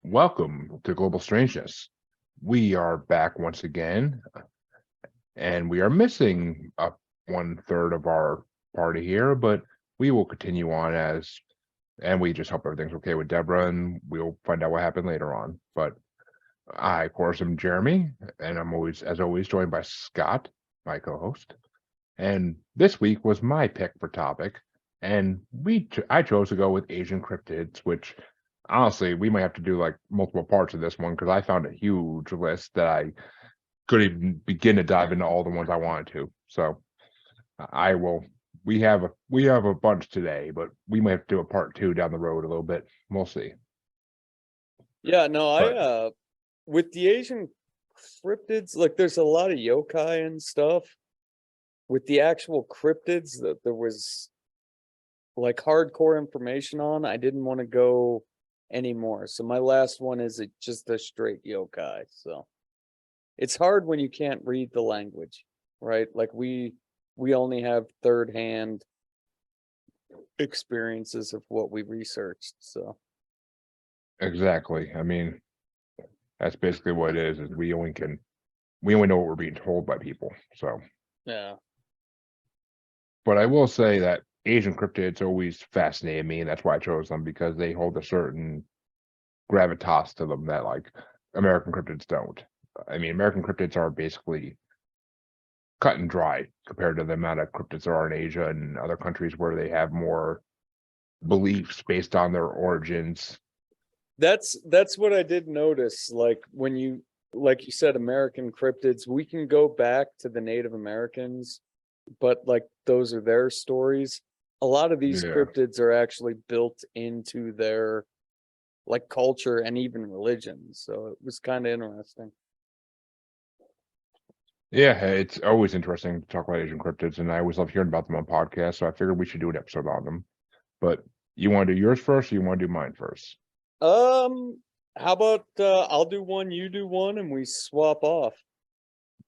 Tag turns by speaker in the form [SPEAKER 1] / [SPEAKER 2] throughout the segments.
[SPEAKER 1] Welcome to Global Strangeness. We are back once again, and we are missing one third of our party here, but we will continue on and we just hope everything's okay with Debra, and we'll find out what happened later on. But I, of course, am Jeremy, and I'm as always, joined by Scott, my co-host. And this week was my pick for topic, and I chose to go with Asian cryptids, which honestly we might have to do like multiple parts of this one because I found a huge list that I couldn't even begin to dive into all the ones I wanted to. So I will. We have a bunch today, but we might have to do a part two down the road a little bit. We'll see.
[SPEAKER 2] Yeah, no, I with the Asian cryptids, like there's a lot of yokai and stuff. With the actual cryptids that there was like hardcore information on, I didn't want to go anymore. So my last one is just a straight yokai. So it's hard when you can't read the language, right? Like we only have third-hand experiences of what we researched. So
[SPEAKER 1] Exactly. I mean, that's basically what it is we only know what we're being told by people. So
[SPEAKER 2] yeah.
[SPEAKER 1] But I will say that Asian cryptids always fascinated me, and that's why I chose them, because they hold a certain gravitas to them that like American cryptids don't. I mean, American cryptids are basically cut and dry compared to the amount of cryptids there are in Asia and other countries where they have more beliefs based on their origins.
[SPEAKER 2] That's what I did notice. Like you said, American cryptids, we can go back to the Native Americans, but like those are their stories. A lot of these cryptids are actually built into their like culture and even religion. So it was kind of interesting.
[SPEAKER 1] Yeah, it's always interesting to talk about Asian cryptids, and I always love hearing about them on podcasts. So I figured we should do an episode on them. But you want to do yours first, or you want to do mine first?
[SPEAKER 2] How about I'll do one, you do one, and we swap off.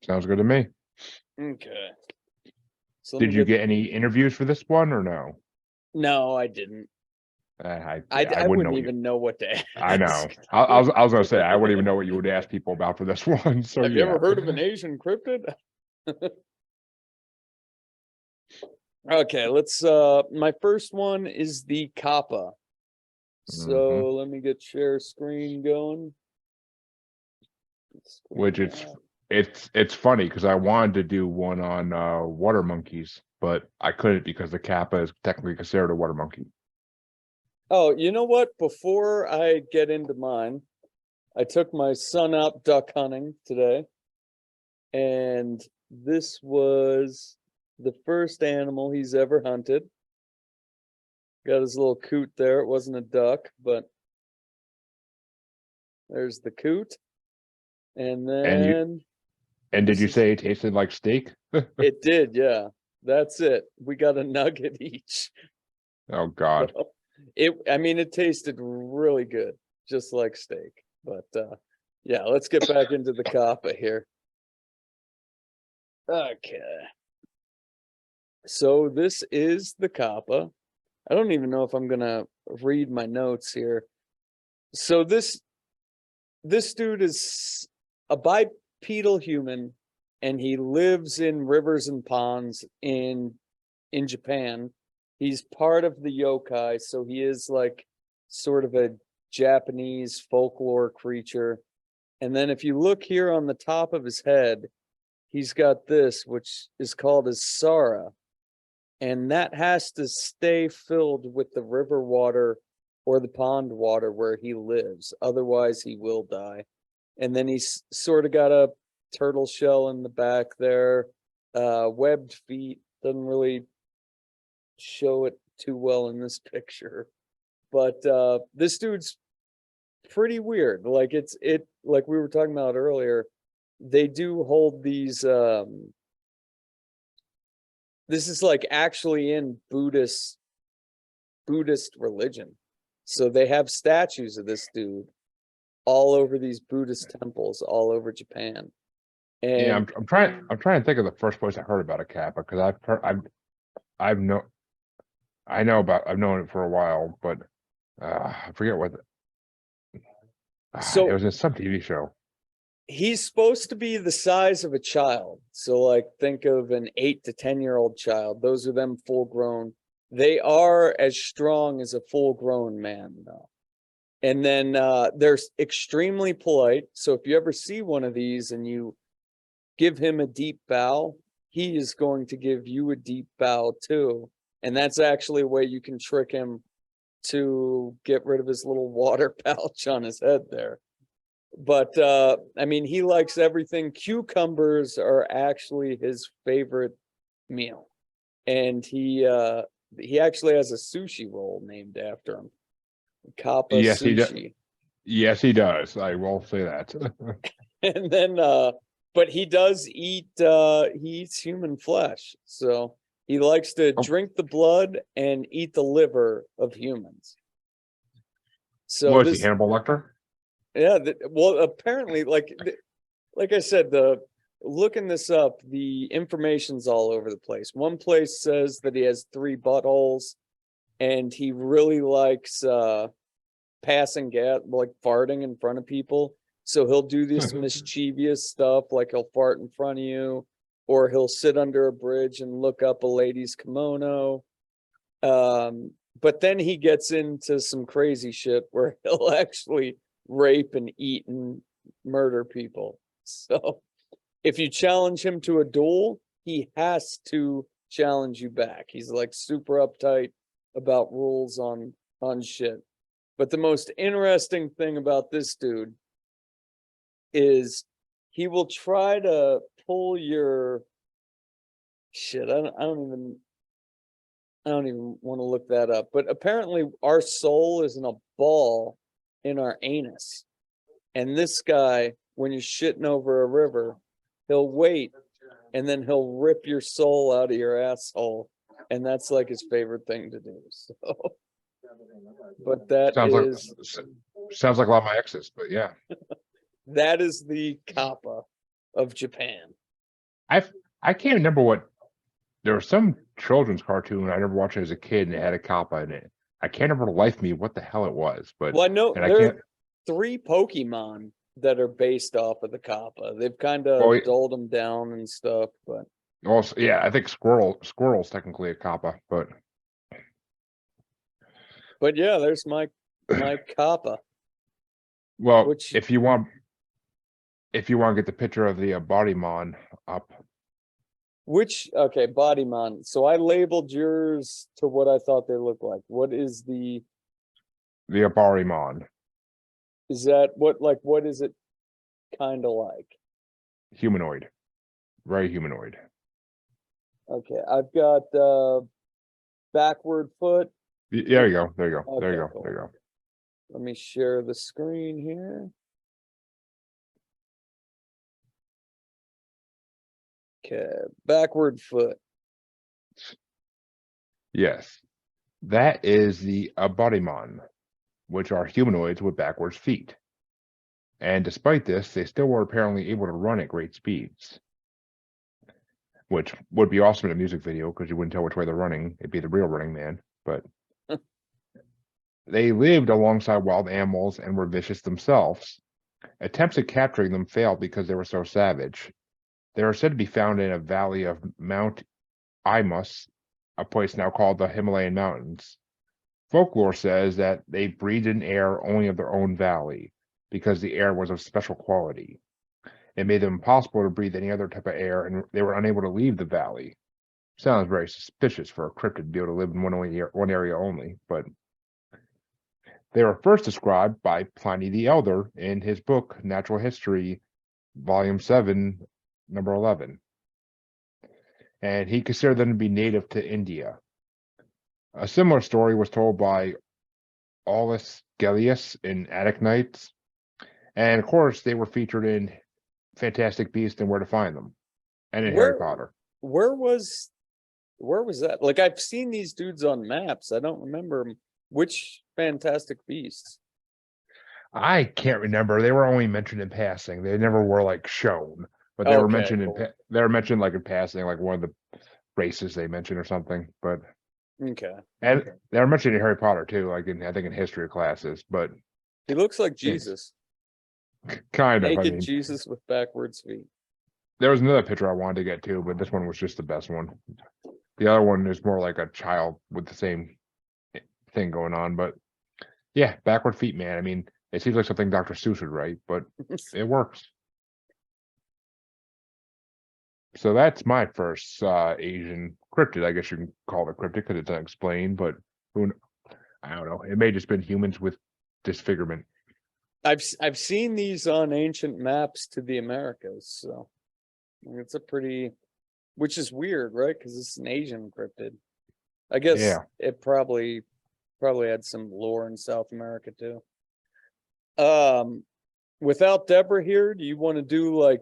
[SPEAKER 1] Sounds good to me.
[SPEAKER 2] Okay. So
[SPEAKER 1] did you get any interviews for this one or no?
[SPEAKER 2] No, I didn't.
[SPEAKER 1] I
[SPEAKER 2] wouldn't even know what to ask.
[SPEAKER 1] I know. I was gonna say I wouldn't even know what you would ask people about for this one. So
[SPEAKER 2] have you ever heard of an Asian cryptid? Okay, let's my first one is the Kappa. So let me get share screen going.
[SPEAKER 1] Which it's funny because I wanted to do one on water monkeys, but I couldn't because the Kappa is technically considered a water monkey.
[SPEAKER 2] Oh, you know what? Before I get into mine, I took my son out duck hunting today, and this was the first animal he's ever hunted. Got his little coot there. It wasn't a duck, but there's the coot. And then...
[SPEAKER 1] And did you say it tasted like steak?
[SPEAKER 2] It did, yeah. That's it. We got a nugget each.
[SPEAKER 1] Oh, God.
[SPEAKER 2] So, it tasted really good, just like steak. But yeah, let's get back into the Kappa here. Okay. So this is the Kappa. I don't even know if I'm gonna read my notes here. So this dude is a bipedal human, and he lives in rivers and ponds in Japan. He's part of the yokai, so he is like sort of a Japanese folklore creature. And then if you look here on the top of his head, he's got this, which is called his Sara. And that has to stay filled with the river water or the pond water where he lives. Otherwise, he will die. And then he's sort of got a turtle shell in the back there, webbed feet. Doesn't really show it too well in this picture, but this dude's pretty weird. Like like we were talking about earlier, they do hold these this is like actually in Buddhist religion, so they have statues of this dude all over these Buddhist temples all over Japan. And
[SPEAKER 1] yeah, I'm trying to think of the first place I heard about a Kappa, because I've known it for a while, but I forget what It
[SPEAKER 2] So
[SPEAKER 1] was in some TV show.
[SPEAKER 2] he's supposed to be the size of a child. So like think of an 8 to 10-year-old child. Those are them full grown. They are as strong as a full grown man though. And then they're extremely polite. So if you ever see one of these and you give him a deep bow, he is going to give you a deep bow too. And that's actually a way you can trick him to get rid of his little water pouch on his head there. But I mean, he likes everything. Cucumbers are actually his favorite meal. And he actually has a sushi roll named after him. Kappa
[SPEAKER 1] Yes, he does.
[SPEAKER 2] sushi.
[SPEAKER 1] Yes, he does. I will say that.
[SPEAKER 2] And then but he does eat he eats human flesh. So he likes to
[SPEAKER 1] Oh,
[SPEAKER 2] drink the blood and eat the liver of humans. So
[SPEAKER 1] was he
[SPEAKER 2] this
[SPEAKER 1] Hannibal Lecter?
[SPEAKER 2] yeah, well apparently like I said, the looking this up, the information's all over the place. One place says that he has 3 buttholes and he really likes passing gas, like farting in front of people. So he'll do this mischievous stuff, like he'll fart in front of you, or he'll sit under a bridge and look up a lady's kimono. But then he gets into some crazy shit where he'll actually rape and eat and murder people. So if you challenge him to a duel, he has to challenge you back. He's like super uptight about rules on shit. But the most interesting thing about this dude is he will try to pull your shit. I don't even want to look that up. But apparently our soul is in a ball in our anus. And this guy, when you're shitting over a river, he'll wait and then he'll rip your soul out of your asshole. And that's like his favorite thing to do. So but
[SPEAKER 1] sounds like a lot of my exes, but yeah.
[SPEAKER 2] that is the kappa of Japan.
[SPEAKER 1] I can't remember what there was some children's cartoon I remember watching as a kid and it had a kappa in it. I can't remember the life of me what the hell it was, but
[SPEAKER 2] Well, I know
[SPEAKER 1] and I
[SPEAKER 2] there
[SPEAKER 1] can't
[SPEAKER 2] are 3 Pokemon that are based off of the kappa. They've kind of
[SPEAKER 1] well,
[SPEAKER 2] dulled them down and stuff, but
[SPEAKER 1] also yeah, I think squirrel's technically a kappa, but
[SPEAKER 2] yeah, there's my kappa.
[SPEAKER 1] well,
[SPEAKER 2] Which
[SPEAKER 1] if you want to get the picture of the Bodymon up,
[SPEAKER 2] okay, Bodymon. So I labeled yours to what I thought they looked like. What is
[SPEAKER 1] the Bodymon
[SPEAKER 2] is that what is it kind of like?
[SPEAKER 1] humanoid, very humanoid.
[SPEAKER 2] Okay, I've got backward foot.
[SPEAKER 1] There you go. There you go.
[SPEAKER 2] Okay,
[SPEAKER 1] There you go.
[SPEAKER 2] cool.
[SPEAKER 1] There you go.
[SPEAKER 2] Let me share the screen here. Okay, backward foot.
[SPEAKER 1] Yes, that is the Bodymon, which are humanoids with backwards feet. And despite this, they still were apparently able to run at great speeds, which would be awesome in a music video because you wouldn't tell which way they're running. It'd be the real Running Man. But they lived alongside wild animals and were vicious themselves. Attempts at capturing them failed because they were so savage. They are said to be found in a valley of Mount Imus, a place now called the Himalayan Mountains. Folklore says that they breathed in air only of their own valley because the air was of special quality. It made them impossible to breathe any other type of air, and they were unable to leave the valley. Sounds very suspicious for a cryptid to be able to live in one area only, but they were first described by Pliny the Elder in his book Natural History, Volume 7, number 11. And he considered them to be native to India. A similar story was told by Aulus Gellius in Attic Nights. And of course, they were featured in Fantastic Beasts and Where to Find Them, and in Harry Potter.
[SPEAKER 2] Where was that? Like I've seen these dudes on maps. I don't remember which Fantastic Beasts.
[SPEAKER 1] I can't remember. They were only mentioned in passing. They never were like shown, but they were mentioned they were mentioned like in passing, like one of the races they mentioned or something. But
[SPEAKER 2] okay,
[SPEAKER 1] and they were mentioned in Harry Potter too, like I think in history classes. But
[SPEAKER 2] he looks like Jesus.
[SPEAKER 1] Kind of. I
[SPEAKER 2] Naked
[SPEAKER 1] mean,
[SPEAKER 2] Jesus with backwards feet.
[SPEAKER 1] there was another picture I wanted to get to, but this one was just the best one. The other one is more like a child with the same thing going on. But yeah, backward feet, man. I mean, it seems like something Dr. Seuss would write, but it works. So that's my first Asian cryptid. I guess you can call it cryptid because it's unexplained, but I don't know. It may have just been humans with disfigurement.
[SPEAKER 2] I've seen these on ancient maps to the Americas, so it's a pretty, which is weird, right? Because it's an Asian cryptid. I guess
[SPEAKER 1] Yeah.
[SPEAKER 2] it probably had some lore in South America too. Without Debra here, do you want to do like,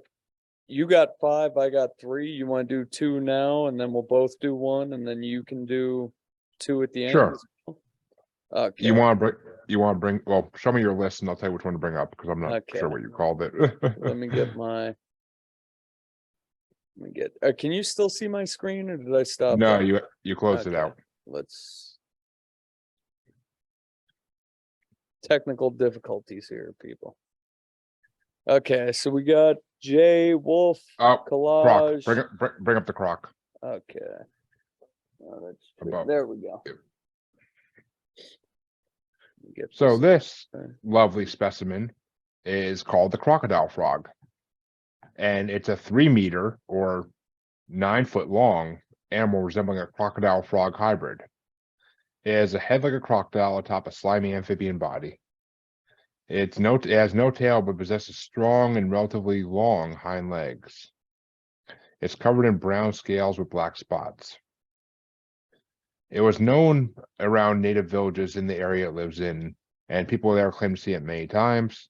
[SPEAKER 2] you got 5, I got 3. You want to do 2 now, and then we'll both do 1, and then you can do 2 at the end?
[SPEAKER 1] Sure.
[SPEAKER 2] Okay.
[SPEAKER 1] You want to bring, well, show me your list and I'll tell you which one to bring up because I'm not
[SPEAKER 2] Okay.
[SPEAKER 1] sure what you called it.
[SPEAKER 2] Let me get can you still see my screen, or did I stop?
[SPEAKER 1] No,
[SPEAKER 2] that?
[SPEAKER 1] you closed it out.
[SPEAKER 2] Let's technical difficulties here, people. Okay, so we got J Wolf
[SPEAKER 1] Oh, croc.
[SPEAKER 2] collage.
[SPEAKER 1] Bring up the croc.
[SPEAKER 2] Okay. Oh,
[SPEAKER 1] Above.
[SPEAKER 2] there we go.
[SPEAKER 1] So this lovely specimen is called the crocodile frog, and it's a 3-meter or 9-foot long animal resembling a crocodile frog hybrid. It has a head like a crocodile atop a slimy amphibian body. It has no tail but possesses strong and relatively long hind legs. It's covered in brown scales with black spots. It was known around native villages in the area it lives in, and people there claim to see it many times.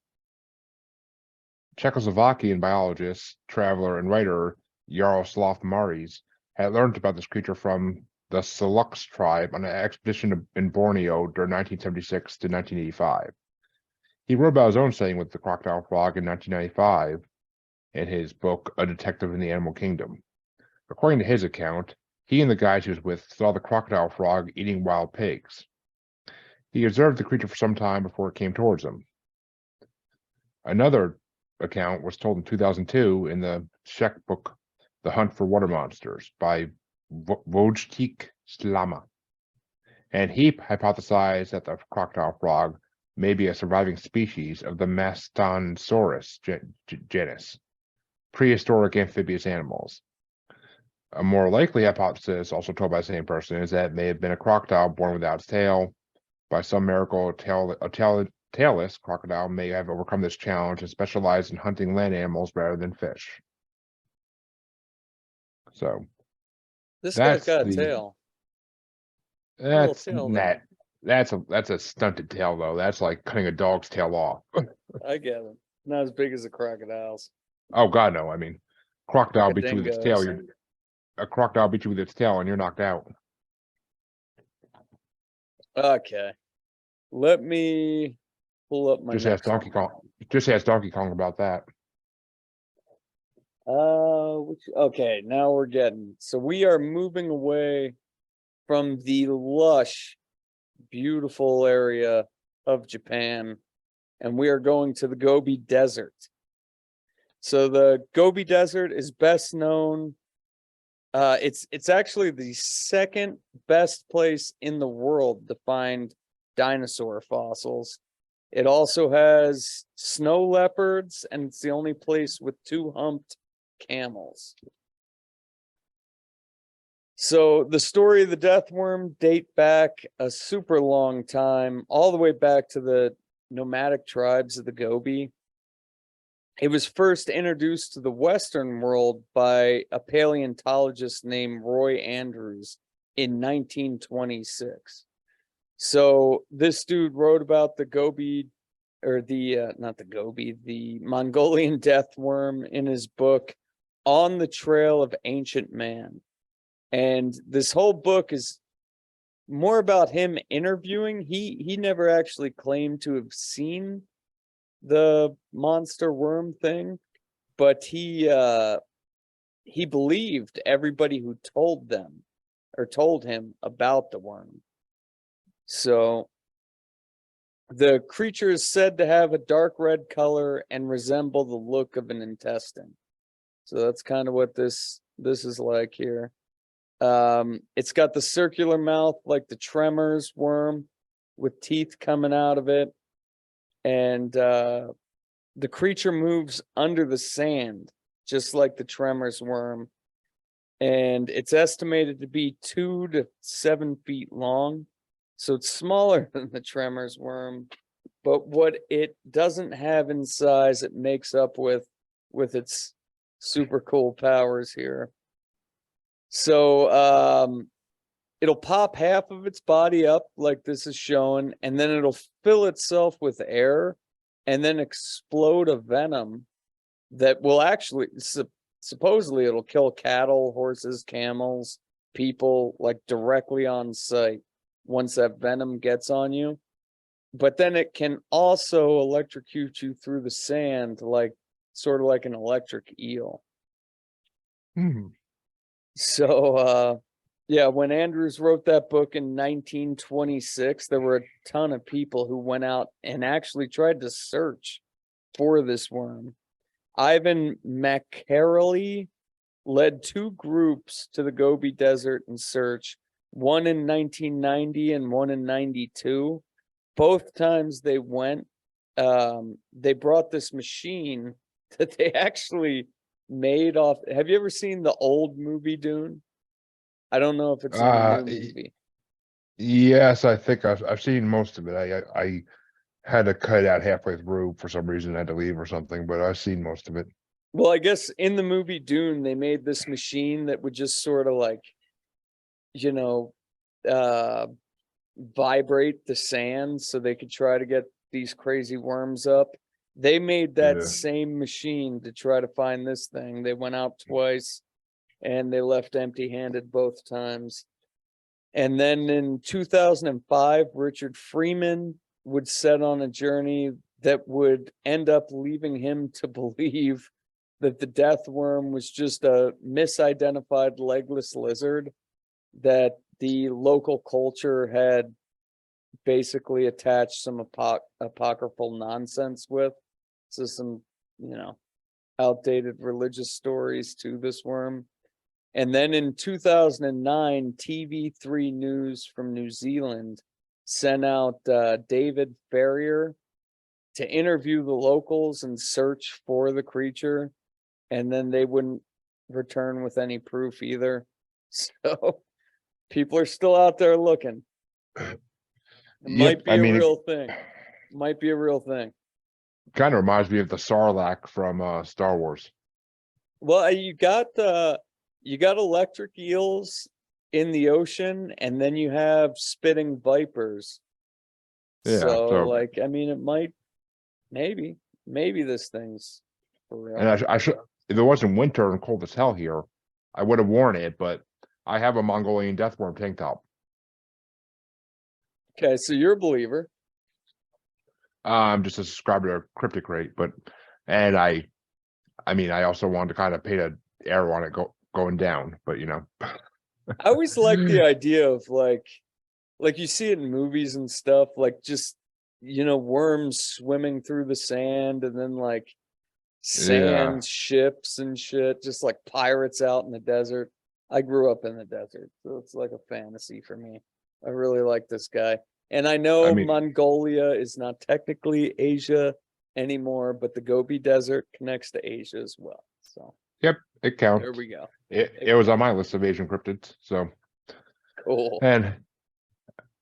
[SPEAKER 1] Czechoslovakian biologist, traveler, and writer Jaroslav Maris had learned about this creature from the Selux tribe on an expedition in Borneo during 1976 to 1985. He wrote about his own sighting with the crocodile frog in 1995 in his book, A Detective in the Animal Kingdom. According to his account, he and the guys he was with saw the crocodile frog eating wild pigs. He observed the creature for some time before it came towards him. Another account was told in 2002 in the Czech book, The Hunt for Water Monsters by Wojciech Slama. And he hypothesized that the crocodile frog may be a surviving species of the Mastonsaurus genus, prehistoric amphibious animals. A more likely hypothesis, also told by the same person, is that it may have been a crocodile born without its tail. By some miracle, a tailless crocodile may have overcome this challenge and specialized in hunting land animals rather than fish. So
[SPEAKER 2] this guy's got a tail.
[SPEAKER 1] That's a stunted tail though. That's like cutting a dog's tail off.
[SPEAKER 2] I get it. Not as big as a crocodile's.
[SPEAKER 1] Oh God, no. I mean, crocodile
[SPEAKER 2] Like a
[SPEAKER 1] beats you with its
[SPEAKER 2] dingo's.
[SPEAKER 1] tail. A crocodile beats you with its tail, and you're knocked out.
[SPEAKER 2] Okay, let me pull up my.
[SPEAKER 1] Just ask Donkey Kong. Just ask Donkey Kong about that.
[SPEAKER 2] Okay, now we're getting. So we are moving away from the lush, beautiful area of Japan, and we are going to the Gobi Desert. So the Gobi Desert is best known. It's actually the second best place in the world to find dinosaur fossils. It also has snow leopards, and it's the only place with 2 humped camels. So the story of the death worm date back a super long time, all the way back to the nomadic tribes of the Gobi. It was first introduced to the Western world by a paleontologist named Roy Andrews in 1926. So this dude wrote about the Gobi, or not the Gobi, the Mongolian death worm in his book, On the Trail of Ancient Man. And this whole book is more about him interviewing. He never actually claimed to have seen the monster worm thing, but he believed everybody who told him about the worm. So The creature is said to have a dark red color and resemble the look of an intestine. So that's kind of what this is like here. It's got the circular mouth like the Tremors worm with teeth coming out of it. And the creature moves under the sand, just like the Tremors worm. And it's estimated to be 2 to 7 feet long. So it's smaller than the Tremors worm. But what it doesn't have in size, it makes up with its super cool powers here. So it'll pop half of its body up like this is shown, and then it'll fill itself with air and then explode a venom that will actually supposedly it'll kill cattle, horses, camels, people, like directly on sight once that venom gets on you. But then it can also electrocute you through the sand, like sort of like an electric eel. So yeah, when Andrews wrote that book in 1926, there were a ton of people who went out and actually tried to search for this worm. Ivan Makarely led 2 groups to the Gobi Desert in search, one in 1990 and one in 92. Both times they went, they brought this machine that they actually made off. Have you ever seen the old movie Dune? I don't know if it's in the new movie.
[SPEAKER 1] Yes, I think I've seen most of it. I had to cut out halfway through for some reason. I had to leave or something, but I've seen most of it.
[SPEAKER 2] Well, I guess in the movie Dune, they made this machine that would just sort of like, vibrate the sand so they could try to get these crazy worms up. They made that same machine to try to find this thing. They went out twice and they left empty-handed both times. And then in 2005, Richard Freeman would set on a journey that would end up leaving him to believe that the death worm was just a misidentified legless lizard that the local culture had basically attached some apocryphal nonsense with. So some, outdated religious stories to this worm. And then in 2009, TV3 News from New Zealand sent out David Ferrier to interview the locals and search for the creature. And then they wouldn't return with any proof either. So people are still out there looking. It might be a real thing. Might be a real thing.
[SPEAKER 1] Kind of reminds me of the Sarlacc from Star Wars.
[SPEAKER 2] Well, you got electric eels in the ocean, and then you have spitting vipers.
[SPEAKER 1] Yeah,
[SPEAKER 2] so like, I mean, it might, maybe this thing's for real.
[SPEAKER 1] And I should, if it wasn't winter and cold as hell here, I would have worn it, but I have a Mongolian deathworm tank top.
[SPEAKER 2] Okay, so you're a believer.
[SPEAKER 1] I'm just a subscriber to Cryptic Rate, and I also wanted to kind of paint an arrow on it going down, but
[SPEAKER 2] I always like the idea of like you see it in movies and stuff, like just worms swimming through the sand, and then like sand ships and shit, just like pirates out in the desert. I grew up in the desert, so it's like a fantasy for me. I really like this guy. And I know Mongolia is not technically Asia anymore, but the Gobi Desert connects to Asia as well. So
[SPEAKER 1] yep, it counts.
[SPEAKER 2] There we go.
[SPEAKER 1] It was on my list of Asian cryptids, so
[SPEAKER 2] cool.
[SPEAKER 1] And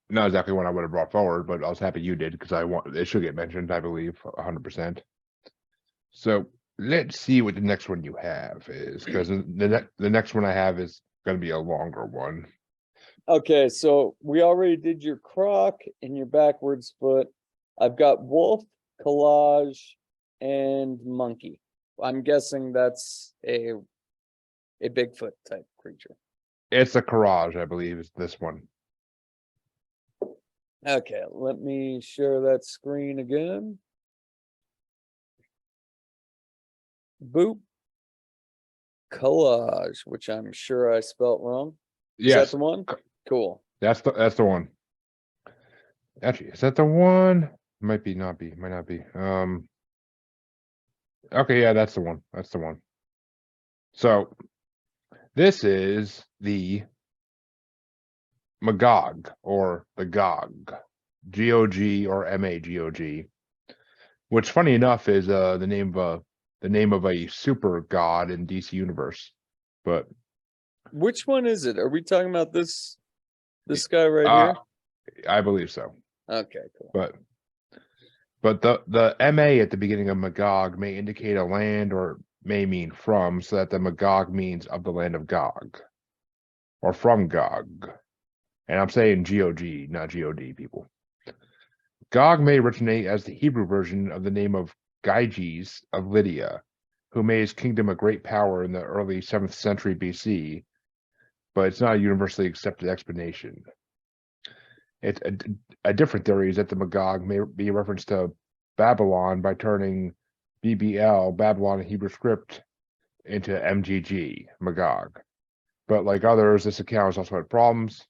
[SPEAKER 1] not exactly what I would have brought forward, but I was happy you did because it should get mentioned, I believe, 100%. So let's see what the next one you have is, because the next one I have is going to be a longer one.
[SPEAKER 2] Okay, so we already did your croc and your backwards foot. I've got wolf, collage, and monkey. I'm guessing that's a Bigfoot type creature.
[SPEAKER 1] It's a Courage, I believe, is this one.
[SPEAKER 2] Okay, let me share that screen again. Boop. Collage, which I'm sure I spelt wrong.
[SPEAKER 1] Yes.
[SPEAKER 2] Is that the one? Cool.
[SPEAKER 1] That's the one. Actually, is that the one? Might be, not be, might not be. Okay, yeah, that's the one. That's the one. So this is the Magog or the Gog, Gog or Magog, which, funny enough, is the name of a super god in DC Universe. But
[SPEAKER 2] Which one is it? Are we talking about this guy right here?
[SPEAKER 1] I believe so.
[SPEAKER 2] Okay, cool.
[SPEAKER 1] But the MA at the beginning of Magog may indicate a land or may mean from, so that the Magog means of the land of Gog or from Gog. And I'm saying GOG, not GOD, people. Gog may originate as the Hebrew version of the name of Gyges of Lydia, who made his kingdom a great power in the early 7th century BC, but it's not a universally accepted explanation. A different theory is that the Magog may be a reference to Babylon by turning BBL, Babylon in Hebrew script, into MGG, Magog. But like others, this account has also had problems.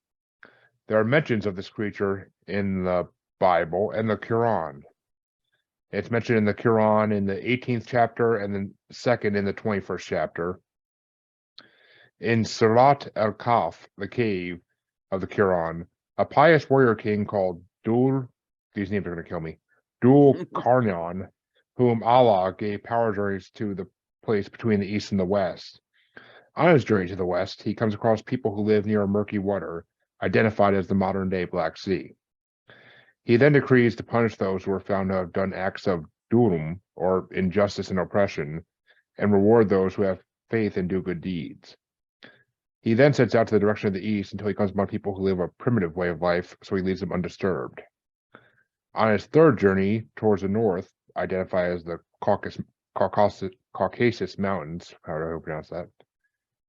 [SPEAKER 1] There are mentions of this creature in the Bible and the Quran. It's mentioned in the Quran in the 18th chapter and then second in the 21st chapter. In Surat al-Kahf, the cave of the Quran, a pious warrior king called these names are going to kill me, Dul Karnan, whom Allah gave power journeys to the place between the east and the west. On his journey to the west, he comes across people who live near murky water, identified as the modern-day Black Sea. He then decrees to punish those who are found to have done acts of dhulm, or injustice and oppression, and reward those who have faith and do good deeds. He then sets out to the direction of the east until he comes upon people who live a primitive way of life, so he leaves them undisturbed. On his third journey towards the north, identified as the Caucasus Mountains, how do I pronounce that?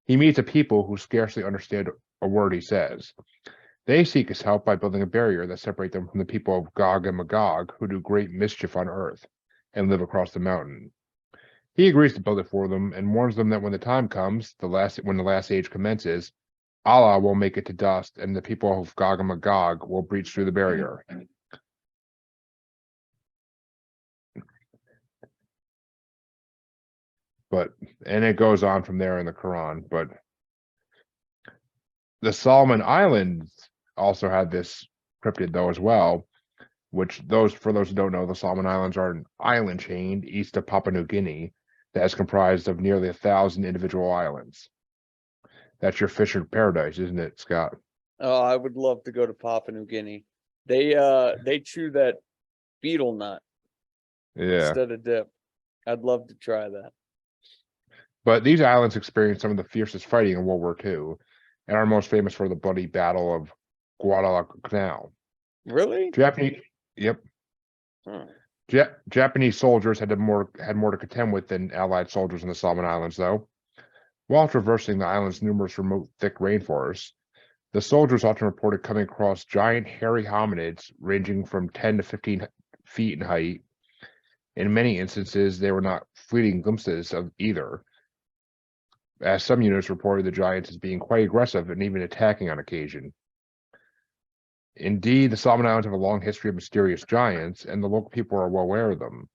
[SPEAKER 1] He meets a people who scarcely understand a word he says. They seek his help by building a barrier that separates them from the people of Gog and Magog, who do great mischief on earth and live across the mountain. He agrees to build it for them and warns them that when the time comes, when the last age commences, Allah will make it to dust and the people of Gog and Magog will breach through the barrier. And it goes on from there in the Quran, but the Solomon Islands also had this cryptid though as well, for those who don't know, the Solomon Islands are an island chain east of Papua New Guinea that is comprised of nearly 1,000 individual islands. That's your fisher paradise, isn't it, Scott?
[SPEAKER 2] Oh, I would love to go to Papua New Guinea. They chew that beetle nut instead of dip. I'd love to try that.
[SPEAKER 1] But these islands experienced some of the fiercest fighting in World War II and are most famous for the bloody Battle of Guadalcanal.
[SPEAKER 2] Really?
[SPEAKER 1] Yep. Japanese soldiers had more to contend with than Allied soldiers in the Solomon Islands, though. While traversing the island's numerous remote, thick rainforests, the soldiers often reported coming across giant hairy hominids ranging from 10 to 15 feet in height. In many instances, they were not fleeting glimpses of either, as some units reported the giants as being quite aggressive and even attacking on occasion. Indeed, the Solomon Islands have a long history of mysterious giants, and the local people are well aware of them.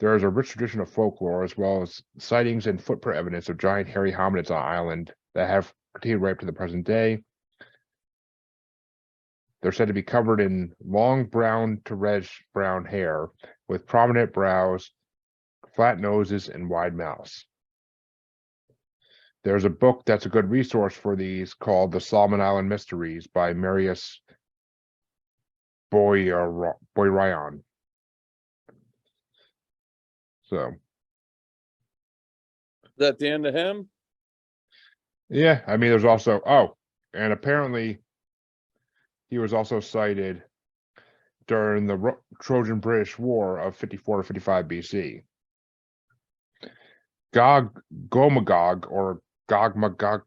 [SPEAKER 1] There is a rich tradition of folklore, as well as sightings and footprint evidence of giant hairy hominids on the island that have continued right up to the present day. They're said to be covered in long brown to reddish brown hair, with prominent brows, flat noses, and wide mouths. There's a book that's a good resource for these called The Solomon Island Mysteries by Marius Boyryan. So.
[SPEAKER 2] Is that the end of him?
[SPEAKER 1] Yeah, I mean, there's also, and apparently he was also sighted during the Trojan-British War of 54 to 55 BC. Gomagog, or Gog-Magog,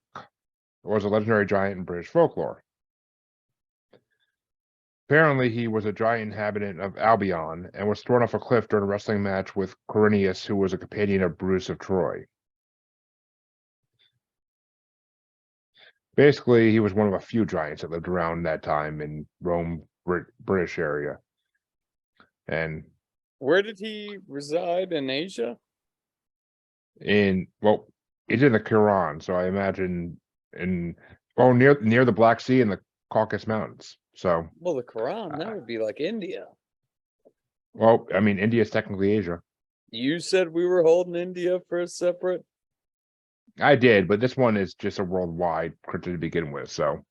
[SPEAKER 1] was a legendary giant in British folklore. Apparently, he was a giant inhabitant of Albion and was thrown off a cliff during a wrestling match with Quirinius, who was a companion of Bruce of Troy. Basically, he was one of a few giants that lived around that time in Rome, British area. And
[SPEAKER 2] Where did he reside in Asia?
[SPEAKER 1] well, it's in the Quran, so I imagine near the Black Sea and the Caucasus Mountains. So,
[SPEAKER 2] Well, the Quran, that
[SPEAKER 1] uh,
[SPEAKER 2] would be like India.
[SPEAKER 1] well, I mean, India is technically Asia.
[SPEAKER 2] You said we were holding India for a separate.
[SPEAKER 1] I did, but this one is just a worldwide cryptid to begin with. So,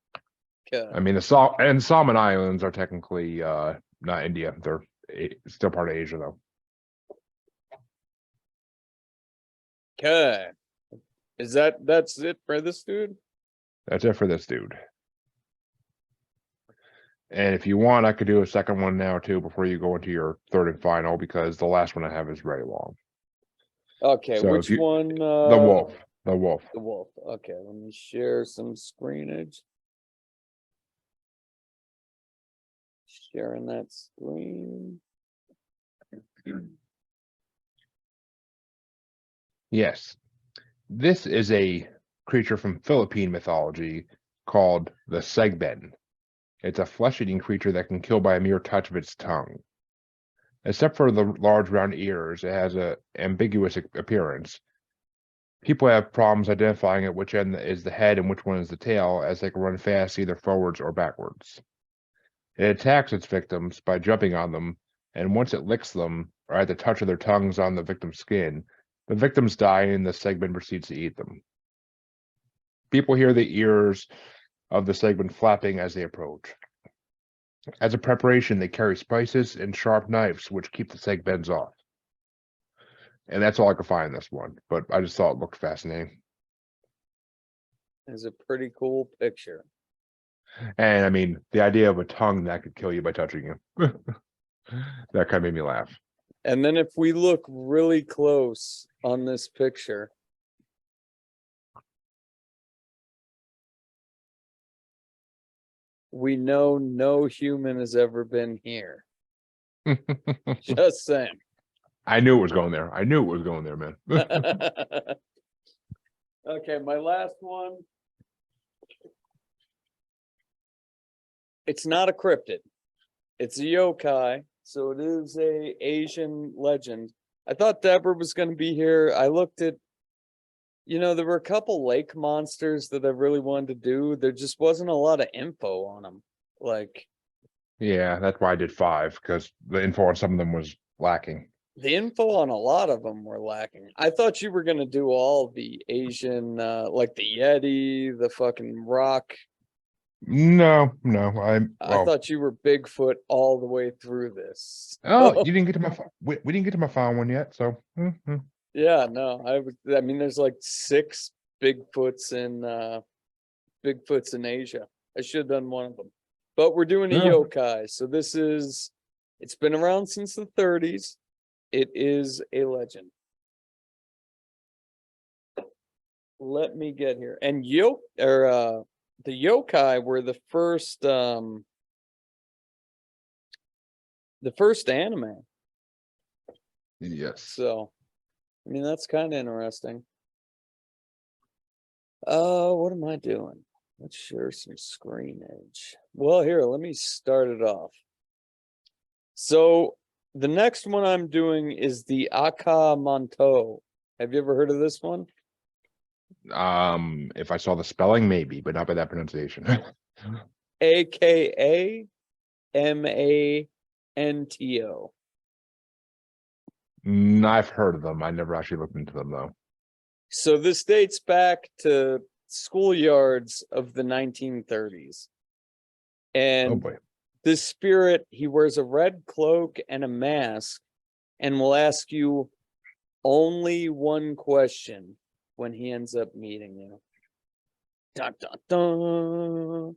[SPEAKER 2] Okay.
[SPEAKER 1] I mean, the Solomon Islands are technically not India; they're still part of Asia, though.
[SPEAKER 2] Okay. That's it for this dude?
[SPEAKER 1] That's it for this dude. And if you want, I could do a second one now too before you go into your third and final, because the last one I have is very long.
[SPEAKER 2] Okay,
[SPEAKER 1] So
[SPEAKER 2] which one?
[SPEAKER 1] the wolf.
[SPEAKER 2] The wolf. Okay, let me share some screenage. Sharing that screen.
[SPEAKER 1] Yes. This is a creature from Philippine mythology called the Segben. It's a flesh-eating creature that can kill by a mere touch of its tongue. Except for the large round ears, it has an ambiguous appearance. People have problems identifying at which end is the head and which one is the tail, as they can run fast either forwards or backwards. It attacks its victims by jumping on them, and once it licks them, or at the touch of their tongues on the victim's skin, the victims die and the segment proceeds to eat them. People hear the ears of the segment flapping as they approach. As a preparation, they carry spices and sharp knives, which keep the segments off. And that's all I could find in this one, but I just thought it looked fascinating.
[SPEAKER 2] Is a pretty cool picture.
[SPEAKER 1] And I mean, the idea of a tongue that could kill you by touching you, that kind of made me laugh.
[SPEAKER 2] And then if we look really close on this picture, we know no human has ever been here. Just saying.
[SPEAKER 1] I knew it was going there. I knew it was going there, man.
[SPEAKER 2] Okay, my last one. It's not a cryptid. It's a yokai, so it is a Asian legend. I thought Debra was going to be here. I looked at, there were a couple lake monsters that I really wanted to do. There just wasn't a lot of info on them. Like,
[SPEAKER 1] Yeah, that's why I did 5, because the info on some of them was lacking.
[SPEAKER 2] the info on a lot of them were lacking. I thought you were going to do all the Asian, like the Yeti, the fucking rock.
[SPEAKER 1] No,
[SPEAKER 2] I thought you were Bigfoot all the way through this.
[SPEAKER 1] Oh, you didn't get to my we didn't get to my final one yet, so
[SPEAKER 2] Yeah, no, I mean, there's like 6 Bigfoots in Asia. I should have done one of them, but we're doing a
[SPEAKER 1] Yeah.
[SPEAKER 2] yokai. So it's been around since the 30s. It is a legend. Let me get here. And the yokai were the first anime.
[SPEAKER 1] Yes.
[SPEAKER 2] So, I mean, that's kind of interesting. What am I doing? Let's share some screenage. Well, here, let me start it off. So, the next one I'm doing is the Aka Manto. Have you ever heard of this one?
[SPEAKER 1] If I saw the spelling, maybe, but not by that pronunciation.
[SPEAKER 2] AKA MANTO.
[SPEAKER 1] I've heard of them. I never actually looked into them though.
[SPEAKER 2] So this dates back to schoolyards of the 1930s.
[SPEAKER 1] Oh
[SPEAKER 2] And
[SPEAKER 1] boy.
[SPEAKER 2] this spirit, he wears a red cloak and a mask and will ask you only one question when he ends up meeting you. Dun, dun, dun.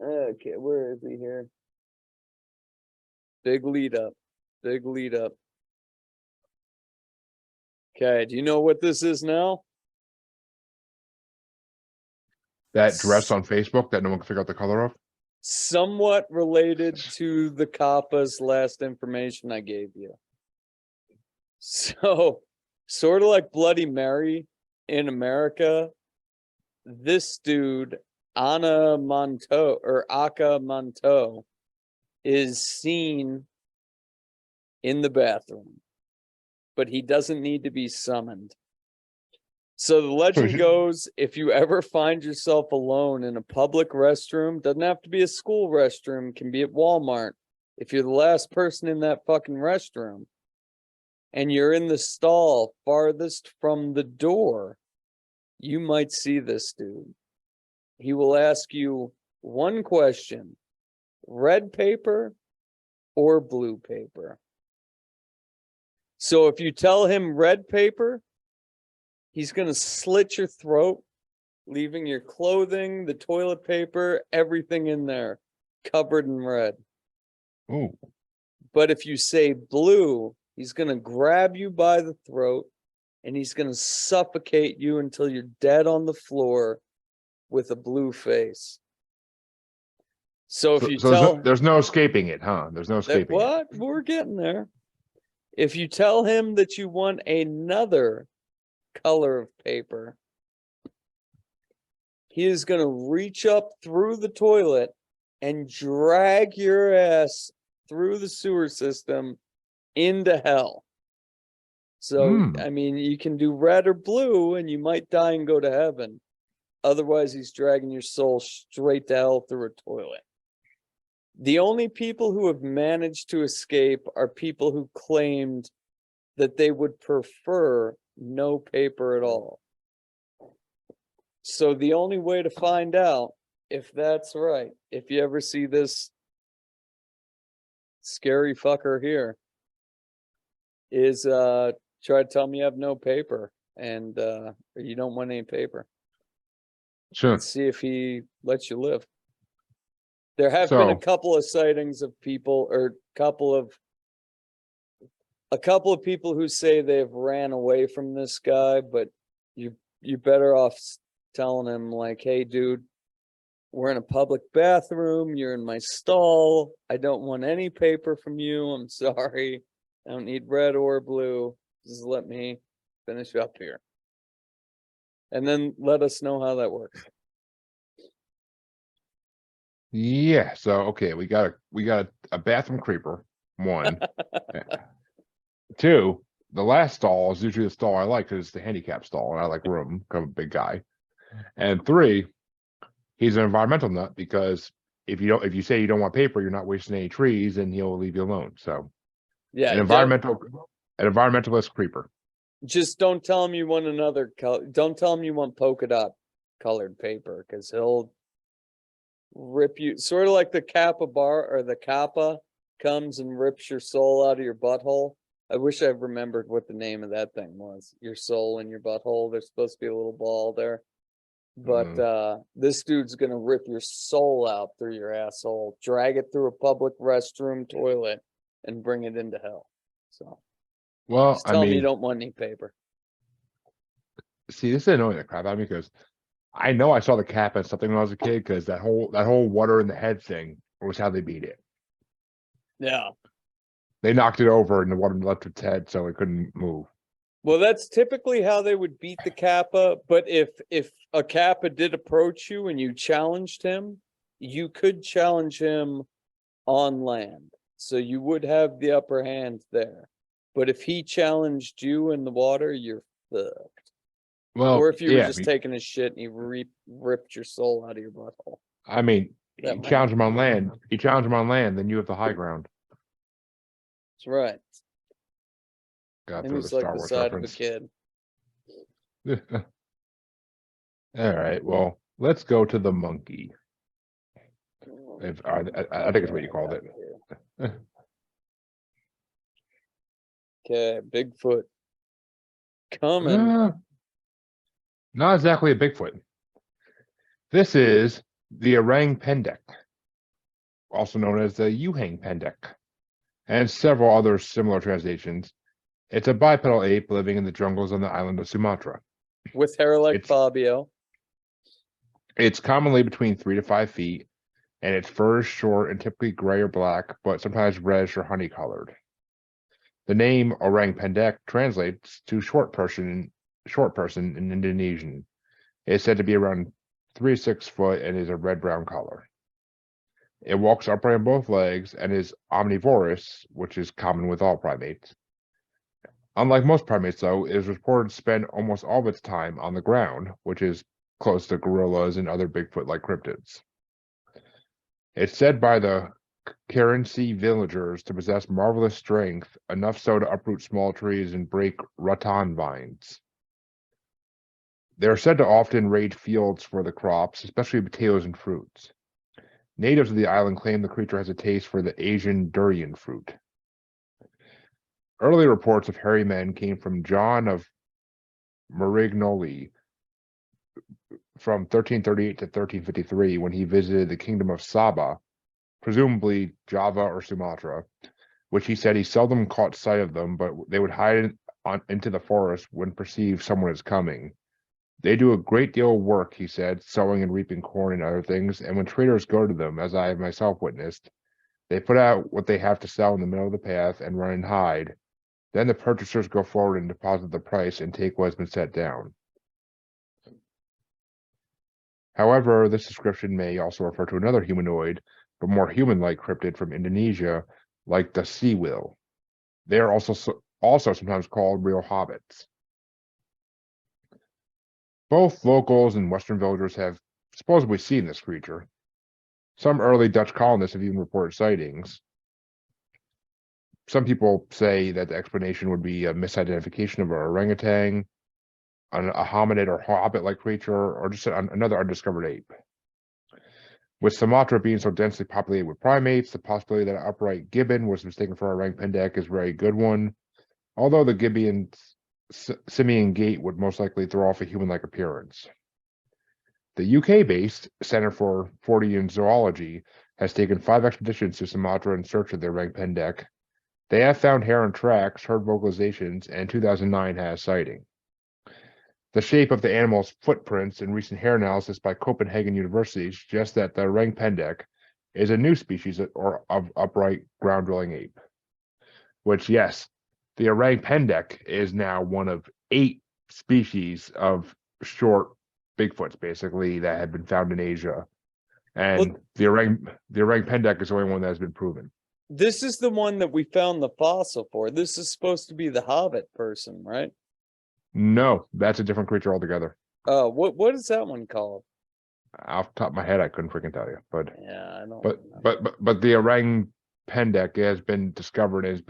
[SPEAKER 2] Okay, where is he here? Big lead up. Big lead up. Okay, do you know what this is now?
[SPEAKER 1] That dress on Facebook that no one can figure out the color of?
[SPEAKER 2] Somewhat related to the Kappa's last information I gave you. So, sort of like Bloody Mary in America, this dude, Aka Manto, is seen in the bathroom, but he doesn't need to be summoned. So the legend goes, if you ever find yourself alone in a public restroom, doesn't have to be a school restroom, can be at Walmart. If you're the last person in that fucking restroom and you're in the stall farthest from the door, you might see this dude. He will ask you one question: red paper or blue paper? So if you tell him red paper, he's going to slit your throat, leaving your clothing, the toilet paper, everything in there covered in red.
[SPEAKER 1] Ooh.
[SPEAKER 2] But if you say blue, he's going to grab you by the throat and he's going to suffocate you until you're dead on the floor with a blue face. So if you tell...
[SPEAKER 1] there's no escaping it, huh? There's no escaping
[SPEAKER 2] it. We're getting there. If you tell him that you want another color of paper, he is going to reach up through the toilet and drag your ass through the sewer system into hell. So, I mean, you can do red or blue and you might die and go to heaven. Otherwise, he's dragging your soul straight to hell through a toilet. The only people who have managed to escape are people who claimed that they would prefer no paper at all. So the only way to find out if that's right, if you ever see this scary fucker here, is try to tell me you have no paper and you don't want any paper.
[SPEAKER 1] Sure.
[SPEAKER 2] And see if he lets you live. There have been a couple of sightings of people, or a couple of people who say they've ran away from this guy, but you're better off telling him, like, hey dude, we're in a public bathroom, you're in my stall, I don't want any paper from you, I'm sorry, I don't need red or blue, just let me finish up here. And then let us know how that works.
[SPEAKER 1] Yeah, so okay, we got a bathroom creeper, one. Two, the last stall is usually the stall I like because it's the handicap stall and I like room, I'm a big guy. And three, he's an environmental nut because if you say you don't want paper, you're not wasting any trees and he'll leave you alone. So yeah, an environmentalist creeper. Just
[SPEAKER 2] don't tell him you want another color. Don't tell him you want polka dot colored paper, because he'll rip you, sort of like the Kappa bar, or the Kappa comes and rips your soul out of your butthole. I wish I remembered what the name of that thing was. Your soul in your butthole. There's supposed to be a little ball there. But this dude's gonna rip your soul out through your asshole, drag it through a public restroom toilet, and bring it into hell. So,
[SPEAKER 1] well,
[SPEAKER 2] just tell me you don't want any paper.
[SPEAKER 1] See, this is annoying the crap out of me because I know I saw the cap and something when I was a kid, because that whole water in the head thing was how they beat it.
[SPEAKER 2] Yeah.
[SPEAKER 1] They knocked it over and the water left its head so it couldn't move.
[SPEAKER 2] Well, that's typically how they would beat the Kappa. But if a Kappa did approach you and you challenged him, you could challenge him on land. So you would have the upper hand there. But if he challenged you in the water, you're fucked. Well, or if you were just taking a shit and he ripped your soul out of your butthole.
[SPEAKER 1] I mean, you challenge him on land. You challenge him on land, then you have the high ground.
[SPEAKER 2] That's right.
[SPEAKER 1] Got through the Star Wars reference.
[SPEAKER 2] Of a
[SPEAKER 1] kid. All right. Well, let's go to the monkey. I think it's what you called it.
[SPEAKER 2] Okay, Bigfoot coming.
[SPEAKER 1] Not exactly a Bigfoot. This is the orang pendek, also known as the Yuhang pendek, and several other similar translations. It's a bipedal ape living in the jungles on the island of Sumatra.
[SPEAKER 2] With hair like Fabio.
[SPEAKER 1] It's commonly between 3 to 5 feet, and its fur is short and typically gray or black, but sometimes reddish or honey colored. The name orang pendek translates to short person in Indonesian. It is said to be around 3 to 6 foot and is a red-brown color. It walks upright on both legs and is omnivorous, which is common with all primates. Unlike most primates, though, it is reported to spend almost all of its time on the ground, which is close to gorillas and other Bigfoot-like cryptids. It's said by the Carency villagers to possess marvelous strength, enough so to uproot small trees and break rattan vines. They are said to often raid fields for the crops, especially potatoes and fruits. Natives of the island claim the creature has a taste for the Asian durian fruit. Early reports of hairy men came from John of Marignoli from 1338 to 1353 when he visited the kingdom of Sabah, presumably Java or Sumatra, which he said he seldom caught sight of them, but they would hide into the forest when perceived someone is coming. They do a great deal of work, he said, sowing and reaping corn and other things, and when traders go to them, as I have myself witnessed, they put out what they have to sell in the middle of the path and run and hide. Then the purchasers go forward and deposit the price and take what has been set down. However, this description may also refer to another humanoid, but more human-like cryptid from Indonesia, like the sea whale. They are also sometimes called real hobbits. Both locals and Western villagers have supposedly seen this creature. Some early Dutch colonists have even reported sightings. Some people say that the explanation would be a misidentification of an orangutan, a hominid or hobbit-like creature, or just another undiscovered ape. With Sumatra being so densely populated with primates, the possibility that an upright gibbon was mistaken for a orang pendek is a very good one, although the gibbon's simian gait would most likely throw off a human-like appearance. The UK-based Center for Fortean Zoology has taken 5 expeditions to Sumatra in search of the orang pendek. They have found hair and tracks, heard vocalizations, and in 2009 had a sighting. The shape of the animal's footprints and recent hair analysis by Copenhagen University suggests that the orang pendek is a new species of upright ground-dwelling ape. Which, yes, the orang pendek is now one of 8 species of short Bigfoots, basically, that have been found in Asia. And the orang pendek is the only one that has been proven.
[SPEAKER 2] This is the one that we found the fossil for. This is supposed to be the Hobbit person, right?
[SPEAKER 1] No, that's a different creature altogether.
[SPEAKER 2] What is that one called?
[SPEAKER 1] Off the top of my head, I couldn't freaking tell you. But
[SPEAKER 2] yeah, I don't.
[SPEAKER 1] But the orang pendek has been discovered as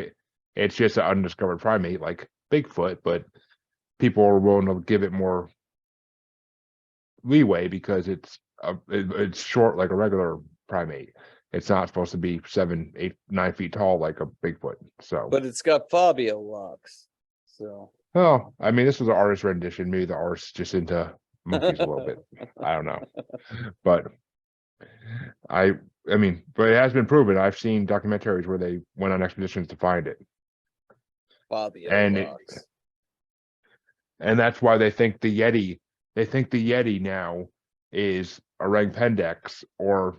[SPEAKER 1] it's just an undiscovered primate like Bigfoot, but people are willing to give it more leeway because it's short like a regular primate. It's not supposed to be 7, 8, 9 feet tall like a Bigfoot. So,
[SPEAKER 2] but it's got Fabio locks. So,
[SPEAKER 1] oh, I mean, this was an artist rendition. Maybe the artist's just into monkeys a little bit. I don't know, but I mean, but it has been proven. I've seen documentaries where they went on expeditions to find it.
[SPEAKER 2] Fabio locks.
[SPEAKER 1] And that's why they think the Yeti. They think the Yeti now is orang pendek, or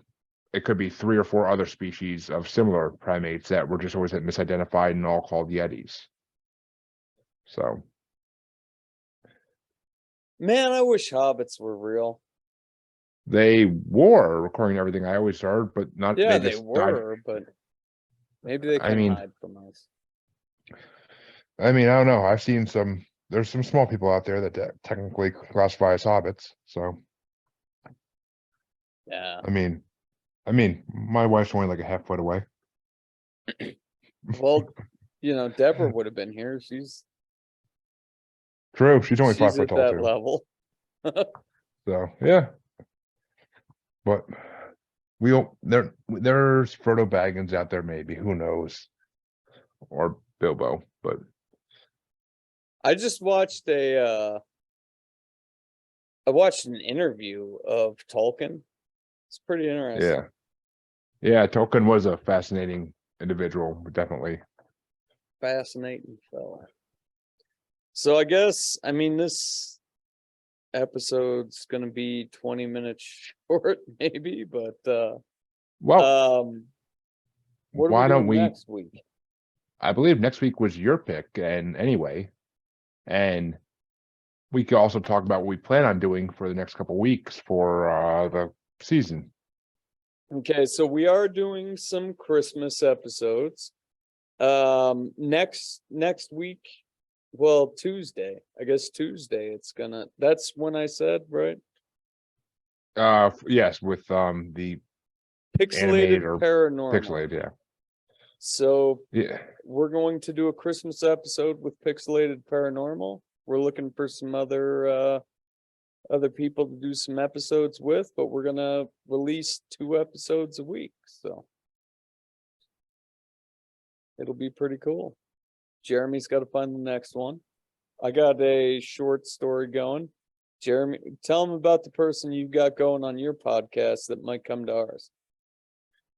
[SPEAKER 1] it could be 3 or 4 other species of similar primates that were just always misidentified and all called Yetis. So,
[SPEAKER 2] man, I wish hobbits were real.
[SPEAKER 1] They were, according to everything I always heard, but not.
[SPEAKER 2] Yeah, they were, but maybe they can hide from us.
[SPEAKER 1] I mean, I don't know. I've seen some. There's some small people out there that technically classify as hobbits. So,
[SPEAKER 2] yeah.
[SPEAKER 1] I mean, my wife's only like a half foot away.
[SPEAKER 2] Well, Debra would have been here. She's
[SPEAKER 1] true. She's only 5 foot
[SPEAKER 2] at
[SPEAKER 1] tall
[SPEAKER 2] that
[SPEAKER 1] too.
[SPEAKER 2] level.
[SPEAKER 1] So yeah, but there's Frodo Baggins out there, maybe, who knows, or Bilbo. But
[SPEAKER 2] I just watched I watched an interview of Tolkien. It's pretty interesting.
[SPEAKER 1] Yeah, Tolkien was a fascinating individual, definitely.
[SPEAKER 2] Fascinating fella. So I guess, this episode's gonna be 20 minutes short, maybe, but
[SPEAKER 1] well,
[SPEAKER 2] what
[SPEAKER 1] why don't we
[SPEAKER 2] next week?
[SPEAKER 1] I believe next week was your pick, and we could also talk about what we plan on doing for the next couple weeks for the season.
[SPEAKER 2] Okay, so we are doing some Christmas episodes. Next week, well, Tuesday. I guess Tuesday that's when I said, right?
[SPEAKER 1] Yes, with the
[SPEAKER 2] Pixelated
[SPEAKER 1] animated or
[SPEAKER 2] Paranormal.
[SPEAKER 1] pixelated, yeah.
[SPEAKER 2] So
[SPEAKER 1] Yeah.
[SPEAKER 2] we're going to do a Christmas episode with Pixelated Paranormal. We're looking for some other people to do some episodes with, but we're gonna release 2 episodes a week, so it'll be pretty cool. Jeremy's got to find the next one. I got a short story going. Jeremy, tell him about the person you've got going on your podcast that might come to ours.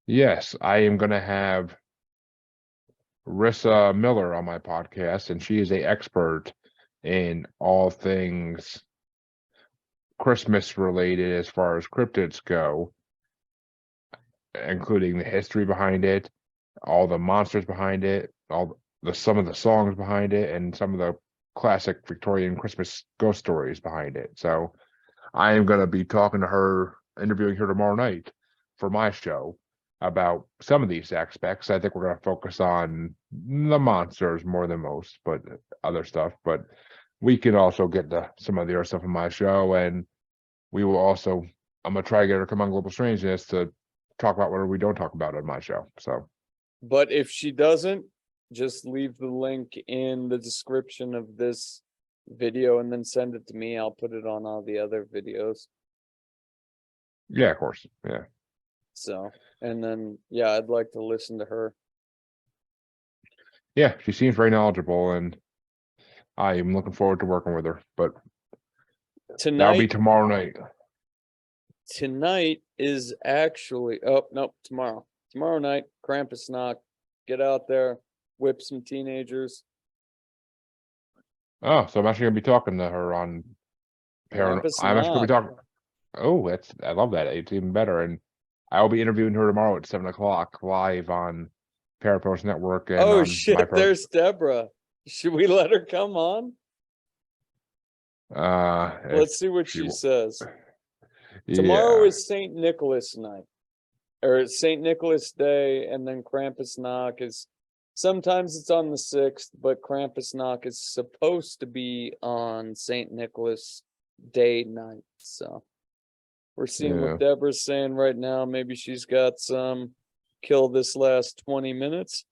[SPEAKER 1] Yes, I am gonna have Rissa Miller on my podcast, and she is a expert in all things Christmas related as far as cryptids go, including the history behind it, all the monsters behind it, some of the songs behind it, and some of the classic Victorian Christmas ghost stories behind it. So I am going to be talking to her, interviewing her tomorrow night for my show about some of these aspects. I think we're going to focus on the monsters more than most, but other stuff. But we can also get to some of the other stuff in my show, and we will also. I'm going to try to get her to come on Global Strangeness to talk about what we don't talk about on my show. So,
[SPEAKER 2] But if she doesn't, just leave the link in the description of this video and then send it to me. I'll put it on all the other videos.
[SPEAKER 1] yeah, of course. Yeah.
[SPEAKER 2] So, and then, yeah, I'd like to listen to her.
[SPEAKER 1] Yeah, she seems very knowledgeable, and I am looking forward to working with her. But that'll be
[SPEAKER 2] Tonight,
[SPEAKER 1] tomorrow night.
[SPEAKER 2] tonight is actually, oh, nope, tomorrow. Tomorrow night, Krampus Knock. Get out there, whip some teenagers.
[SPEAKER 1] Oh, so I'm actually going to be talking to her on
[SPEAKER 2] Krampus
[SPEAKER 1] I'm actually going to be
[SPEAKER 2] Knock.
[SPEAKER 1] talking. Oh, I love that. It's even better. And I will be interviewing her tomorrow at 7:00 live on Parapost Network and
[SPEAKER 2] Oh
[SPEAKER 1] on my
[SPEAKER 2] shit, there's Debra. Should we let her come on? Let's see what she says. Tomorrow
[SPEAKER 1] Yeah.
[SPEAKER 2] is St. Nicholas night, or St. Nicholas Day, and then Krampus Knock is sometimes it's on the 6th, but Krampus Knock is supposed to be on St. Nicholas Day night. So we're seeing
[SPEAKER 1] Yeah.
[SPEAKER 2] what Deborah's saying right now. Maybe she's got some kill this last 20 minutes.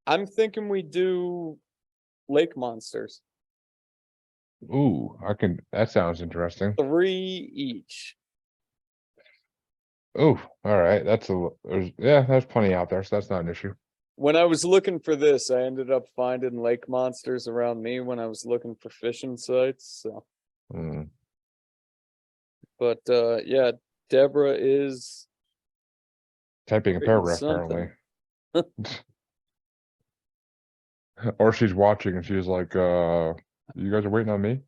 [SPEAKER 2] I'm thinking we do lake monsters.
[SPEAKER 1] Ooh, that sounds interesting.
[SPEAKER 2] 3 each.
[SPEAKER 1] Oh, all right. There's plenty out there, so that's not an issue.
[SPEAKER 2] When I was looking for this, I ended up finding lake monsters around me when I was looking for fishing sites. So, but yeah, Deborah is
[SPEAKER 1] Typing a
[SPEAKER 2] writing
[SPEAKER 1] paragraph,
[SPEAKER 2] something.
[SPEAKER 1] apparently. Or she's watching and she's like, you guys are waiting on me?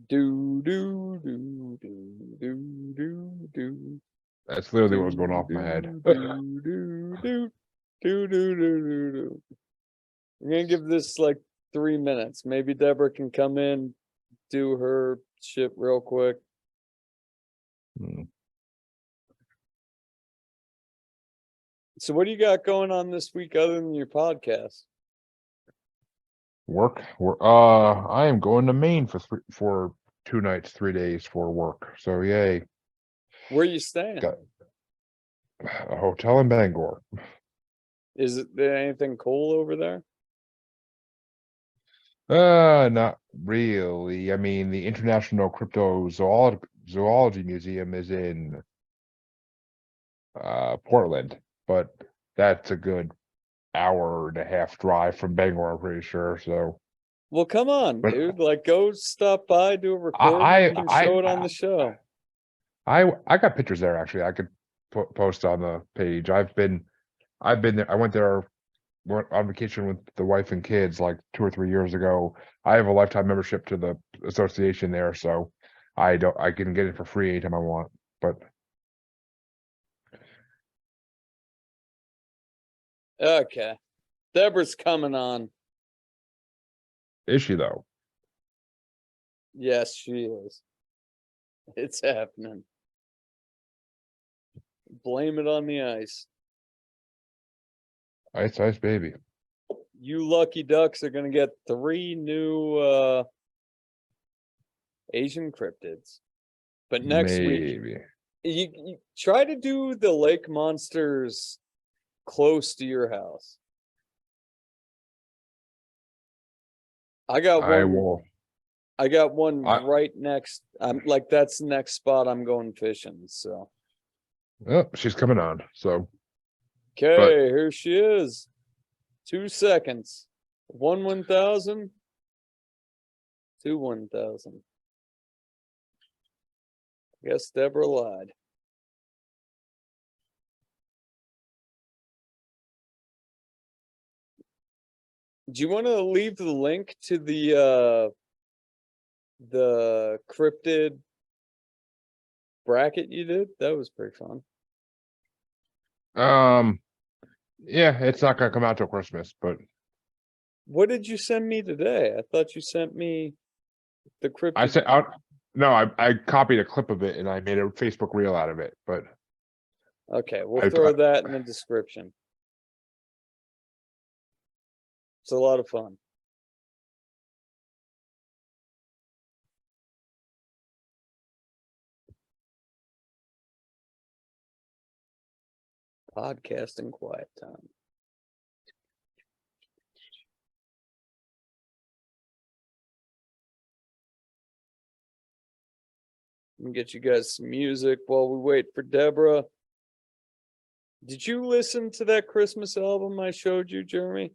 [SPEAKER 2] Do do do do do do do.
[SPEAKER 1] That's literally what was going off in my head.
[SPEAKER 2] Do do do do do do do do. I'm gonna give this like 3 minutes. Maybe Deborah can come in, do her shit real quick. So what do you got going on this week other than your podcast?
[SPEAKER 1] Work. I am going to Maine for 2 nights, 3 days for work. So yay.
[SPEAKER 2] Where are you staying?
[SPEAKER 1] Got a hotel in Bangor.
[SPEAKER 2] Is there anything cool over there?
[SPEAKER 1] Not really. I mean, the International Cryptozoology Museum is in Portland, but that's a good hour and a half drive from Bangor, I'm pretty sure. So,
[SPEAKER 2] Well, come on,
[SPEAKER 1] but
[SPEAKER 2] dude. Like, go stop by, do a recording, you can show it on the show.
[SPEAKER 1] I got pictures there actually. I could post on the page. I've been there. I went there on vacation with the wife and kids like 2 or 3 years ago. I have a lifetime membership to the association there, so I can get it for free anytime I want. But
[SPEAKER 2] Okay. Deborah's coming on.
[SPEAKER 1] is she though?
[SPEAKER 2] Yes, she is. It's happening. Blame it on the ice.
[SPEAKER 1] Ice, ice, baby.
[SPEAKER 2] You lucky ducks are gonna get 3 new Asian cryptids. But next week,
[SPEAKER 1] Maybe.
[SPEAKER 2] you try to do the lake monsters close to your house. I got
[SPEAKER 1] I
[SPEAKER 2] one.
[SPEAKER 1] will.
[SPEAKER 2] I got one
[SPEAKER 1] I-
[SPEAKER 2] right next. I'm like, that's the next spot I'm going fishing. So,
[SPEAKER 1] Oh, she's coming on. So
[SPEAKER 2] okay, here she is. 2 seconds. 1,000. 2 1,000. I guess Debra lied. Do you want to leave the link to the cryptid bracket you did? That was pretty fun.
[SPEAKER 1] yeah, it's not gonna come out till Christmas, but
[SPEAKER 2] What did you send me today? I thought you sent me the cryptid.
[SPEAKER 1] I said out. No, I copied a clip of it and I made a Facebook reel out of it. But
[SPEAKER 2] Okay, we'll
[SPEAKER 1] I-
[SPEAKER 2] throw that in the description. It's a lot of fun. Podcasting quiet time. Let me get you guys some music while we wait for Debra. Did you listen to that Christmas album I showed you, Jeremy?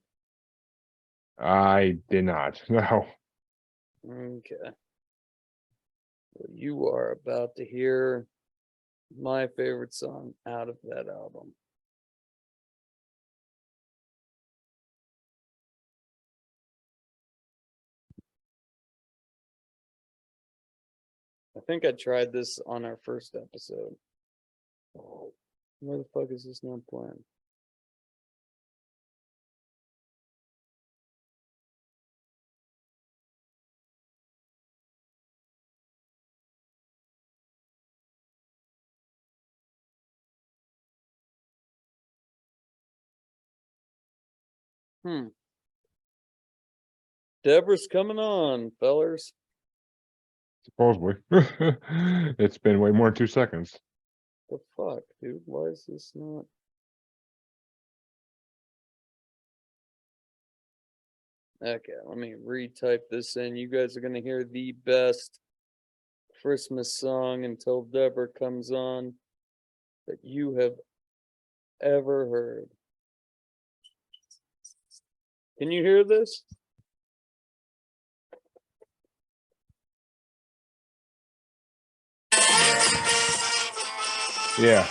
[SPEAKER 1] I did not. No.
[SPEAKER 2] Okay. Well, you are about to hear my favorite song out of that album. I think I tried this on our first episode. Where the fuck is this not playing? Debra's coming on, fellers.
[SPEAKER 1] Supposedly. It's been way more than 2 seconds.
[SPEAKER 2] The fuck, dude? Why is this not? Okay, let me retype this in. You guys are gonna hear the best Christmas song until Debra comes on that you have ever heard. Can you hear this?
[SPEAKER 1] Yeah.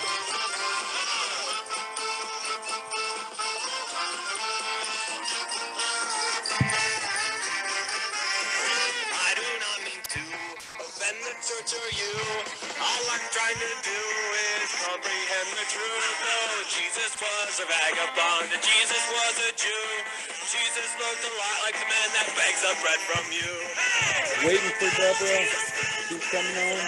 [SPEAKER 3] I do not mean to offend the church or you. All I'm trying to do is comprehend the truth. Oh, Jesus was a vagabond and Jesus was a Jew. Jesus looked a lot like the man that begs the bread from you.
[SPEAKER 2] Waiting for Debra. She's coming on.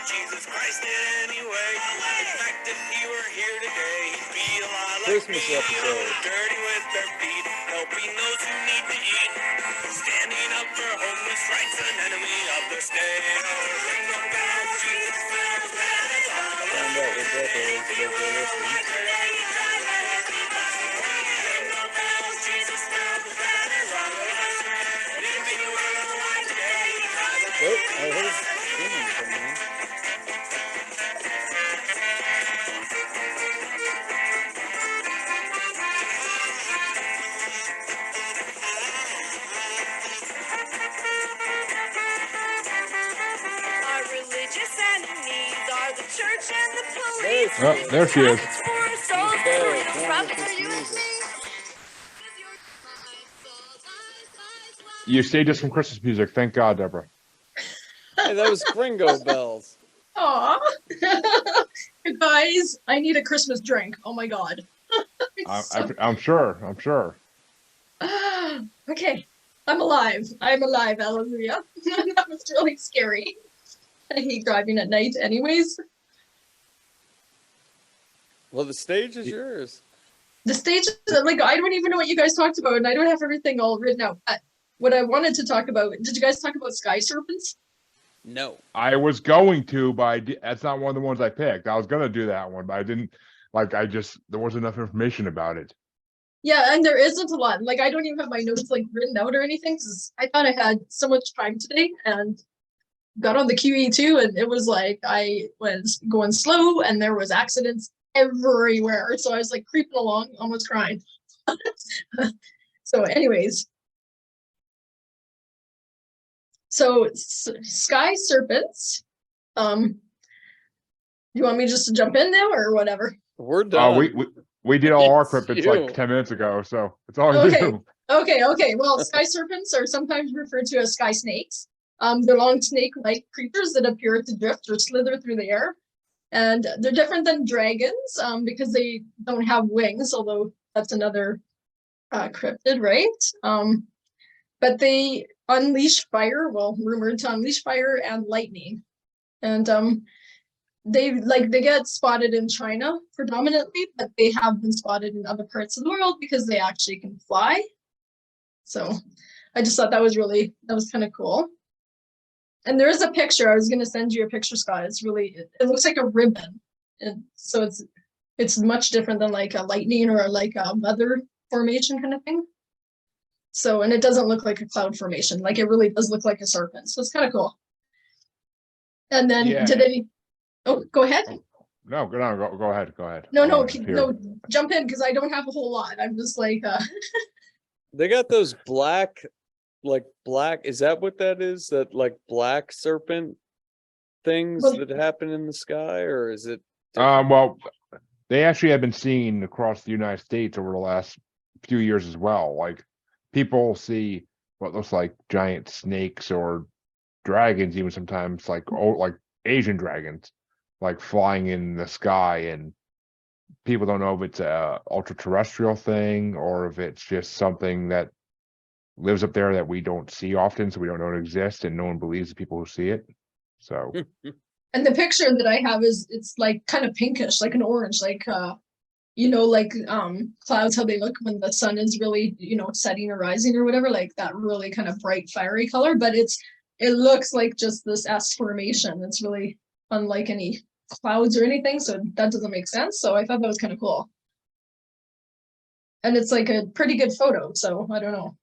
[SPEAKER 3] Jesus Christ in any way. In fact, if he were here today, he'd be a lot like
[SPEAKER 2] Christmas
[SPEAKER 3] me.
[SPEAKER 2] episode.
[SPEAKER 3] Dirty with their feet, helping those who need to eat. Standing up for homeless rights, an enemy of the state. Ring the bell, Jesus bells, bells on the
[SPEAKER 2] Find out what Debra is. Debra, listen.
[SPEAKER 3] Ring the bells, Jesus bells, bells on the And if you were alive today, you'd rather
[SPEAKER 2] Oh, I heard singing coming in.
[SPEAKER 3] Our religious enemies are the church and the
[SPEAKER 2] There
[SPEAKER 3] police.
[SPEAKER 2] she
[SPEAKER 1] Oh,
[SPEAKER 2] is.
[SPEAKER 1] there she is.
[SPEAKER 3] Prophets for our souls,
[SPEAKER 2] Okay,
[SPEAKER 3] freedom,
[SPEAKER 2] come
[SPEAKER 3] prophets
[SPEAKER 2] with
[SPEAKER 3] for
[SPEAKER 2] this
[SPEAKER 3] you and
[SPEAKER 2] music.
[SPEAKER 3] me.
[SPEAKER 1] You saved us from Christmas music. Thank God, Deborah.
[SPEAKER 2] Hey, that was Gringo Bells.
[SPEAKER 4] Aw. Guys, I need a Christmas drink. Oh my god.
[SPEAKER 1] I'm sure.
[SPEAKER 4] Okay. I'm alive. Hallelujah. That was really scary. I hate driving at night anyways.
[SPEAKER 2] Well, the stage is yours.
[SPEAKER 4] The stage, like, I don't even know what you guys talked about, and I don't have everything all written out. What I wanted to talk about, did you guys talk about sky serpents?
[SPEAKER 2] No.
[SPEAKER 1] I was going to, but that's not one of the ones I picked. I was gonna do that one, but I didn't. Like, there wasn't enough information about it.
[SPEAKER 4] Yeah, and there isn't a lot. Like, I don't even have my notes like written out or anything because I thought I had so much time today and got on the QE2 and it was like I was going slow and there was accidents everywhere. So I was like creeping along, almost crying. So anyways. So sky serpents. Do you want me just to jump in now or whatever?
[SPEAKER 2] We're done.
[SPEAKER 1] We did all our
[SPEAKER 2] It's
[SPEAKER 1] cryptids
[SPEAKER 2] you.
[SPEAKER 1] like 10 minutes ago, so it's all
[SPEAKER 4] Okay.
[SPEAKER 1] you.
[SPEAKER 4] Okay. Well, sky serpents are sometimes referred to as sky snakes. They're long snake-like creatures that appear to drift or slither through the air. And they're different than dragons because they don't have wings, although that's another cryptid, right? But they unleash fire, well, rumored to unleash fire and lightning. And they get spotted in China predominantly, but they have been spotted in other parts of the world because they actually can fly. So I just thought that was kind of cool. And there is a picture. I was going to send you a picture, Scott. It's really, it looks like a ribbon. And so it's much different than like a lightning or like a weather formation kind of thing. So, and it doesn't look like a cloud formation. Like it really does look like a serpent. So it's kind of cool. And then oh, go ahead.
[SPEAKER 1] No, go ahead. Go ahead.
[SPEAKER 4] No, jump in because I don't have a whole lot. I'm just like,
[SPEAKER 2] They got those black, is that what that is? That like black serpent things that happen in the sky, or is it?
[SPEAKER 1] Well, they actually have been seen across the United States over the last few years as well. Like, people see what looks like giant snakes or dragons, even sometimes like Asian dragons, like flying in the sky, and people don't know if it's a ultra terrestrial thing or if it's just something that lives up there that we don't see often, so we don't know it exists, and no one believes the people who see it. So
[SPEAKER 4] and the picture that I have is it's like kind of pinkish, like an orange, like like clouds, how they look when the sun is really, setting or rising or whatever, like that really kind of bright fiery color, but it looks like just this S formation. It's really unlike any clouds or anything, so that doesn't make sense. So I thought that was kind of cool. And it's like a pretty good photo, so I don't know.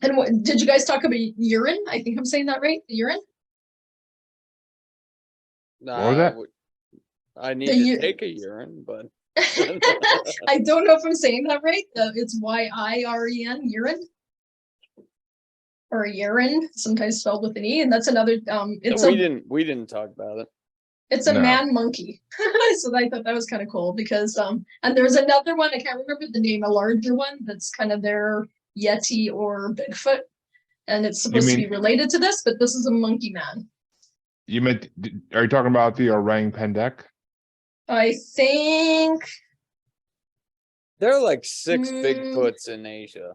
[SPEAKER 4] And what did you guys talk about urine? I think I'm saying that right. The urine.
[SPEAKER 2] Nah,
[SPEAKER 1] what was that?
[SPEAKER 2] I need to take a urine, but
[SPEAKER 4] I don't know if I'm saying that right. It's YIREN, urine, or urine, sometimes spelled with an E, and that's another.
[SPEAKER 2] We didn't talk about it.
[SPEAKER 4] It's a man monkey, so I thought that was kind of cool because and there's another one, I can't remember the name, a larger one that's kind of their Yeti or Bigfoot, and it's supposed to be related to this, but this is a monkey man.
[SPEAKER 1] Are you talking about the orang pendek?
[SPEAKER 4] I think
[SPEAKER 2] there are like 6 Bigfoots in Asia.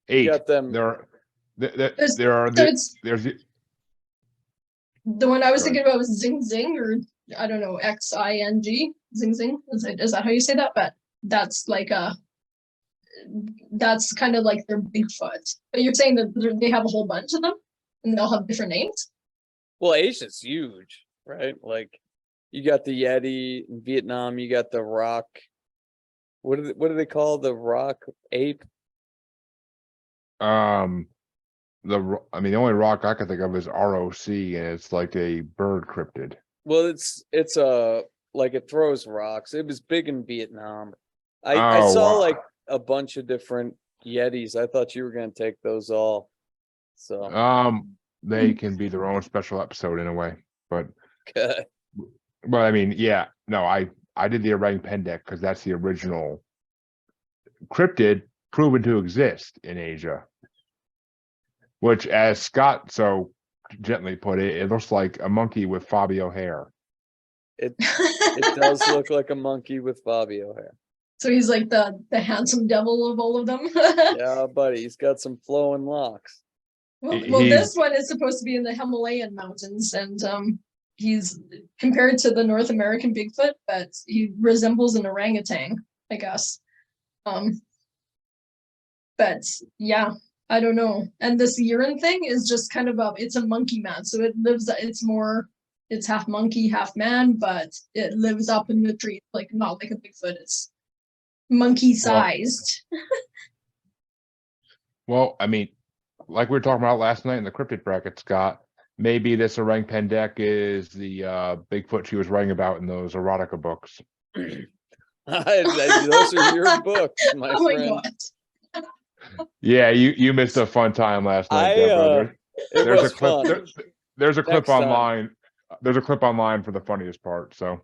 [SPEAKER 1] 8.
[SPEAKER 2] You got them.
[SPEAKER 1] There's
[SPEAKER 4] the one I was thinking about was Zing Zing, or I don't know, XING, Zing Zing. Is that how you say that? But that's like that's kind of like their Bigfoot. But you're saying that they have a whole bunch of them and they'll have different names?
[SPEAKER 2] Well, Asia's huge, right? Like you got the Yeti in Vietnam, you got the rock. What do they call the rock ape?
[SPEAKER 1] The only rock I can think of is ROC, and it's like a bird cryptid.
[SPEAKER 2] Well, it's like it throws rocks. It was big in Vietnam. I saw like a bunch of different Yetis. I thought you were gonna take those all. So
[SPEAKER 1] they can be their own special episode in a way, but
[SPEAKER 2] okay.
[SPEAKER 1] But I mean, yeah, no, I did the orang pendek because that's the original cryptid proven to exist in Asia. which, as Scott so gently put it, it looks like a monkey with Fabio hair.
[SPEAKER 2] It does look like a monkey with Fabio hair.
[SPEAKER 4] So he's like the handsome devil of all of them.
[SPEAKER 2] Yeah, buddy, he's got some flowing locks.
[SPEAKER 4] Well, this one is supposed to be in the Himalayan mountains, and he's compared to the North American Bigfoot, but he resembles an orangutan, I guess. But yeah, I don't know. And this urine thing is just kind of it's a monkey man, so it's half monkey, half man, but it lives up in the tree, like not like a Bigfoot. It's monkey sized.
[SPEAKER 1] Well, I mean, like we were talking about last night in the cryptid bracket, Scott, maybe this orang pendek is the Bigfoot she was writing about in those erotica books.
[SPEAKER 2] Those are your books, my
[SPEAKER 4] Oh my
[SPEAKER 2] friend.
[SPEAKER 4] god.
[SPEAKER 1] Yeah, you missed a fun time last night, Debra.
[SPEAKER 2] It
[SPEAKER 1] There's
[SPEAKER 2] was
[SPEAKER 1] a clip.
[SPEAKER 2] fun.
[SPEAKER 1] There's a clip
[SPEAKER 2] Next time.
[SPEAKER 1] online. There's a clip online for the funniest part. So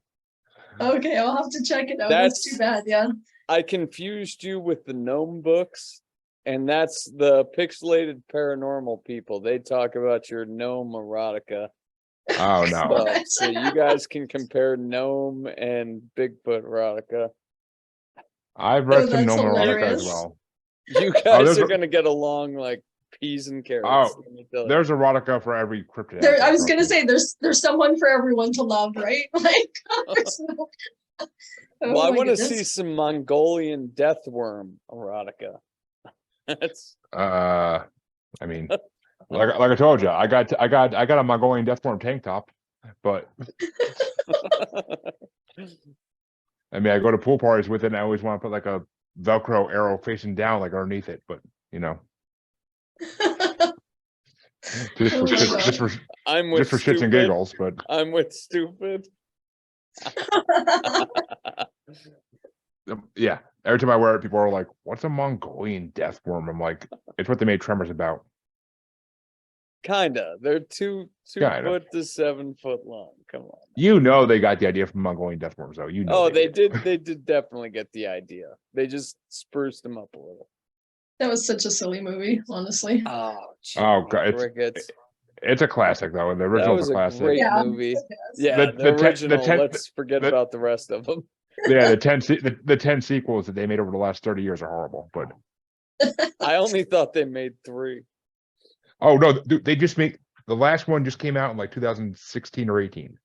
[SPEAKER 4] Okay, I'll have to check it out.
[SPEAKER 2] That's-
[SPEAKER 4] That's too bad, yeah.
[SPEAKER 2] I confused you with the gnome books, and that's the pixelated paranormal people. They talk about your gnome erotica.
[SPEAKER 1] oh no,
[SPEAKER 2] stuff. So you guys can compare gnome and Bigfoot erotica.
[SPEAKER 1] I've read
[SPEAKER 4] Oh,
[SPEAKER 1] some
[SPEAKER 4] that's
[SPEAKER 1] gnome erotica
[SPEAKER 4] hilarious.
[SPEAKER 1] as well.
[SPEAKER 2] You
[SPEAKER 1] there's
[SPEAKER 2] guys are
[SPEAKER 1] a-
[SPEAKER 2] gonna get along like peas and carrots.
[SPEAKER 1] Oh,
[SPEAKER 2] let me tell you.
[SPEAKER 1] There's erotica for every cryptid.
[SPEAKER 4] There, I
[SPEAKER 1] out
[SPEAKER 4] was
[SPEAKER 1] there,
[SPEAKER 4] gonna
[SPEAKER 1] trust me.
[SPEAKER 4] say there's someone for everyone to love, right? Like, there's no... Oh
[SPEAKER 2] Well, I
[SPEAKER 4] my
[SPEAKER 2] want to
[SPEAKER 4] goodness.
[SPEAKER 2] see some Mongolian death worm erotica. That's
[SPEAKER 1] I mean, like I told you, I got a Mongolian deathworm tank top, but I mean, I go to pool parties with it, and I always want to put like a Velcro arrow facing down, like underneath it. But you know, just
[SPEAKER 4] Oh
[SPEAKER 1] for
[SPEAKER 4] my
[SPEAKER 1] shits,
[SPEAKER 4] God.
[SPEAKER 2] I'm with
[SPEAKER 1] just for shits and
[SPEAKER 2] stupid.
[SPEAKER 1] giggles. But
[SPEAKER 2] I'm with stupid.
[SPEAKER 1] yeah, every time I wear it, people are like, "What's a Mongolian deathworm?" I'm like, "It's what they made Tremors about."
[SPEAKER 2] Kinda. They're two
[SPEAKER 1] Kinda.
[SPEAKER 2] foot to 7 foot long. Come on.
[SPEAKER 1] You know, they got the idea from Mongolian deathworms, though. You know.
[SPEAKER 2] Oh, they did. They did definitely get the idea. They just spruced them up a little.
[SPEAKER 4] That was such a silly movie, honestly.
[SPEAKER 2] Oh,
[SPEAKER 1] Oh,
[SPEAKER 2] gee,
[SPEAKER 1] God,
[SPEAKER 2] crickets.
[SPEAKER 1] It's a classic, though. The
[SPEAKER 2] That
[SPEAKER 1] original's
[SPEAKER 2] was
[SPEAKER 1] a
[SPEAKER 2] a
[SPEAKER 1] classic.
[SPEAKER 2] great
[SPEAKER 4] Yeah.
[SPEAKER 2] movie.
[SPEAKER 4] Yes.
[SPEAKER 2] Yeah,
[SPEAKER 1] The
[SPEAKER 2] original.
[SPEAKER 1] ten-
[SPEAKER 2] Let's forget
[SPEAKER 1] the-
[SPEAKER 2] about the rest of them.
[SPEAKER 1] Yeah, the 10 sequels that they made over the last 30 years are horrible. But
[SPEAKER 2] I only thought they made 3.
[SPEAKER 1] oh no, dude, they just make the last one just came out in like 2016 or 18.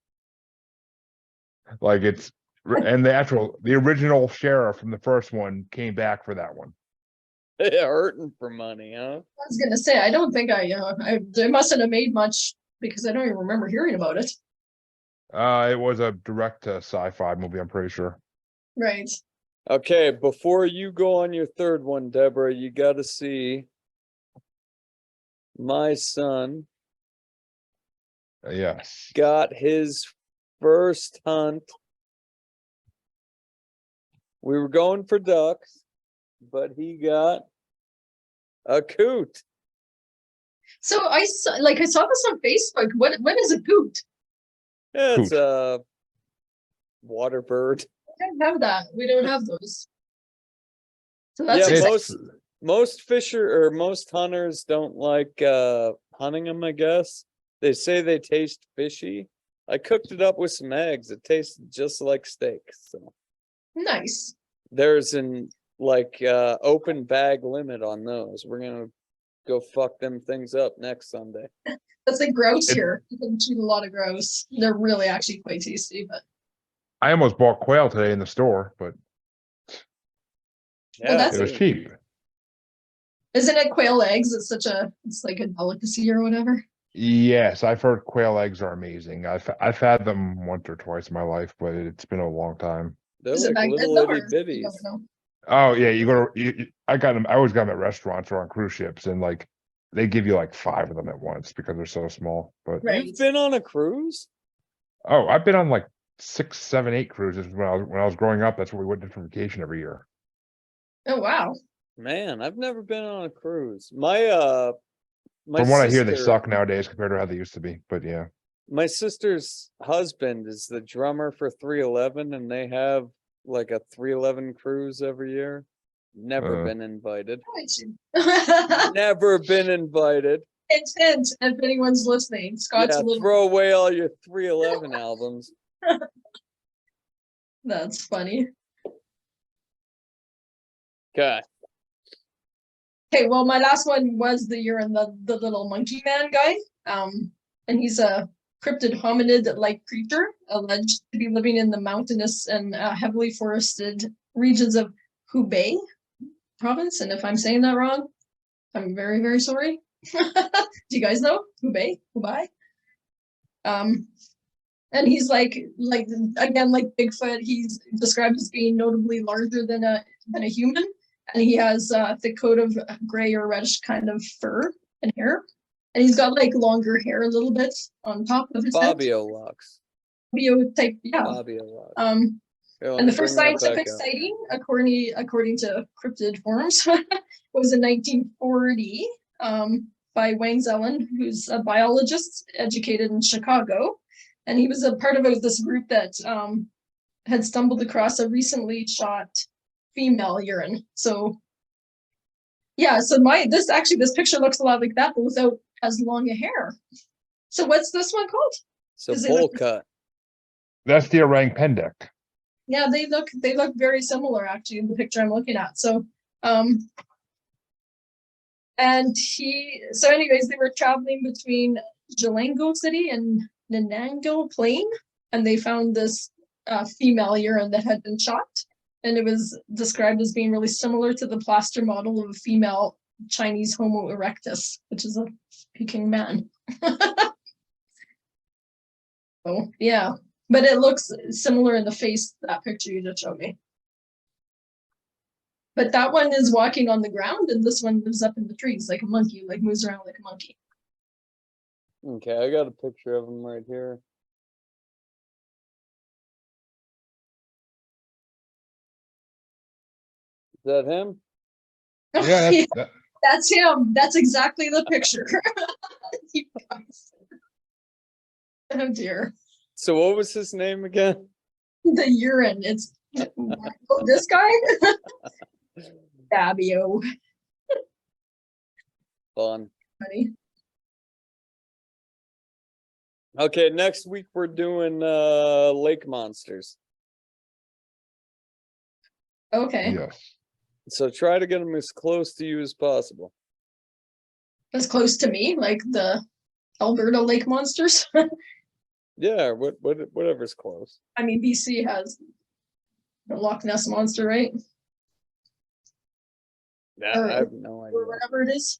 [SPEAKER 1] Like and the original sheriff from the first one came back for that one.
[SPEAKER 2] They're hurting for money, huh?
[SPEAKER 4] I was gonna say I don't think they mustn't have made much because I don't even remember hearing about it.
[SPEAKER 1] It was a direct to sci-fi movie, I'm pretty sure.
[SPEAKER 4] Right.
[SPEAKER 2] Okay, before you go on your third one, Deborah, you got to see my son
[SPEAKER 1] Yes.
[SPEAKER 2] got his first hunt. We were going for ducks, but he got a coot.
[SPEAKER 4] So I saw this on Facebook. What is a coot?
[SPEAKER 2] Yeah, it's
[SPEAKER 1] Coot.
[SPEAKER 2] a water bird.
[SPEAKER 4] I don't have that. We don't have those. So
[SPEAKER 2] Yeah,
[SPEAKER 4] that's
[SPEAKER 1] It's-
[SPEAKER 2] most hunters don't like hunting them, I guess. They say they taste fishy. I cooked it up with some eggs. It tasted just like steak. So
[SPEAKER 4] nice.
[SPEAKER 2] there's an open bag limit on those. We're gonna go fuck them things up next Sunday.
[SPEAKER 4] That's like grouse
[SPEAKER 1] It-
[SPEAKER 4] here. You can shoot a lot of grouse. They're really actually quite tasty, but
[SPEAKER 1] I almost bought quail today in the store, but
[SPEAKER 2] Yeah,
[SPEAKER 4] that's
[SPEAKER 1] it was
[SPEAKER 4] it.
[SPEAKER 1] cheap.
[SPEAKER 4] isn't it quail eggs? It's like a delicacy or whatever.
[SPEAKER 1] Yes, I've heard quail eggs are amazing. I've had them once or twice in my life, but it's been a long time.
[SPEAKER 2] they're
[SPEAKER 4] Is it
[SPEAKER 2] like
[SPEAKER 4] back then
[SPEAKER 2] little
[SPEAKER 4] though,
[SPEAKER 2] itty
[SPEAKER 4] or you
[SPEAKER 2] bitties.
[SPEAKER 4] don't know?
[SPEAKER 1] Oh yeah, I got them. I always got them at restaurants or on cruise ships, and like they give you like 5 of them at once because they're so small. But
[SPEAKER 4] Right.
[SPEAKER 2] You've been on a cruise?
[SPEAKER 1] oh, I've been on like 6, 7, 8 cruises when I was growing up. That's what we went to for vacation every year.
[SPEAKER 4] Oh wow.
[SPEAKER 2] Man, I've never been on a cruise. My
[SPEAKER 1] From what I hear, they
[SPEAKER 2] sister-
[SPEAKER 1] suck nowadays compared to how they used to be. But yeah,
[SPEAKER 2] My sister's husband is the drummer for 311, and they have like a 311 cruise every year. Never
[SPEAKER 1] Uh.
[SPEAKER 2] been invited.
[SPEAKER 4] I should-
[SPEAKER 2] Never been invited.
[SPEAKER 4] Hint, if anyone's listening. Scott's
[SPEAKER 2] Yeah,
[SPEAKER 4] a little.
[SPEAKER 2] throw away all your 311 albums.
[SPEAKER 4] That's funny.
[SPEAKER 2] Okay.
[SPEAKER 4] Okay, well, my last one was the urine, the little monkey man guy. And he's a cryptid hominid-like creature, alleged to be living in the mountainous and heavily forested regions of Hubei province. And if I'm saying that wrong, I'm very, very sorry. Do you guys know Hubei? Hubei? And he's like again, like Bigfoot, he's described as being notably larger than a human, and he has a thick coat of gray or reddish kind of fur and hair, and he's got like longer hair a little bit on top of his head.
[SPEAKER 2] Fabio locks.
[SPEAKER 4] Fabio type, yeah.
[SPEAKER 2] Fabio locks.
[SPEAKER 4] And
[SPEAKER 2] Here, let
[SPEAKER 4] the
[SPEAKER 2] me
[SPEAKER 4] first
[SPEAKER 2] bring that back
[SPEAKER 4] scientific
[SPEAKER 2] up.
[SPEAKER 4] sighting, according to cryptid forums, was in 1940 by Wang Zelen, who's a biologist educated in Chicago. And he was a part of this group that had stumbled across a recently shot female urine. So yeah, so this picture looks a lot like that, but without as long a hair. So what's this one called?
[SPEAKER 2] So
[SPEAKER 4] Is it
[SPEAKER 2] bowl
[SPEAKER 4] like-
[SPEAKER 2] cut.
[SPEAKER 1] That's the orang pendek.
[SPEAKER 4] Yeah, they look very similar actually in the picture I'm looking at. So anyways, they were traveling between Jalango City and Nanango Plain, and they found this female urine that had been shot, and it was described as being really similar to the plaster model of a female Chinese Homo erectus, which is a Peking man. So yeah, but it looks similar in the face, that picture you just showed me. But that one is walking on the ground, and this one lives up in the trees like a monkey, like moves around like a monkey.
[SPEAKER 2] Okay, I got a picture of him right here. Is that him?
[SPEAKER 1] Yeah,
[SPEAKER 4] Yeah,
[SPEAKER 1] that,
[SPEAKER 4] that's him. That's exactly the picture. You guys. Oh dear.
[SPEAKER 2] So what was his name again?
[SPEAKER 4] The urine. It's this guy? Fabio.
[SPEAKER 2] Fun.
[SPEAKER 4] Funny.
[SPEAKER 2] Okay, next week we're doing lake monsters.
[SPEAKER 4] Okay.
[SPEAKER 1] yes.
[SPEAKER 2] So try to get them as close to you as possible.
[SPEAKER 4] As close to me, like the Alberta lake monsters.
[SPEAKER 2] Yeah, whatever's close.
[SPEAKER 4] I mean, BC has the Loch Ness monster, right?
[SPEAKER 2] Yeah,
[SPEAKER 4] Or-
[SPEAKER 2] I have no
[SPEAKER 4] Or
[SPEAKER 2] idea.
[SPEAKER 4] whatever it is.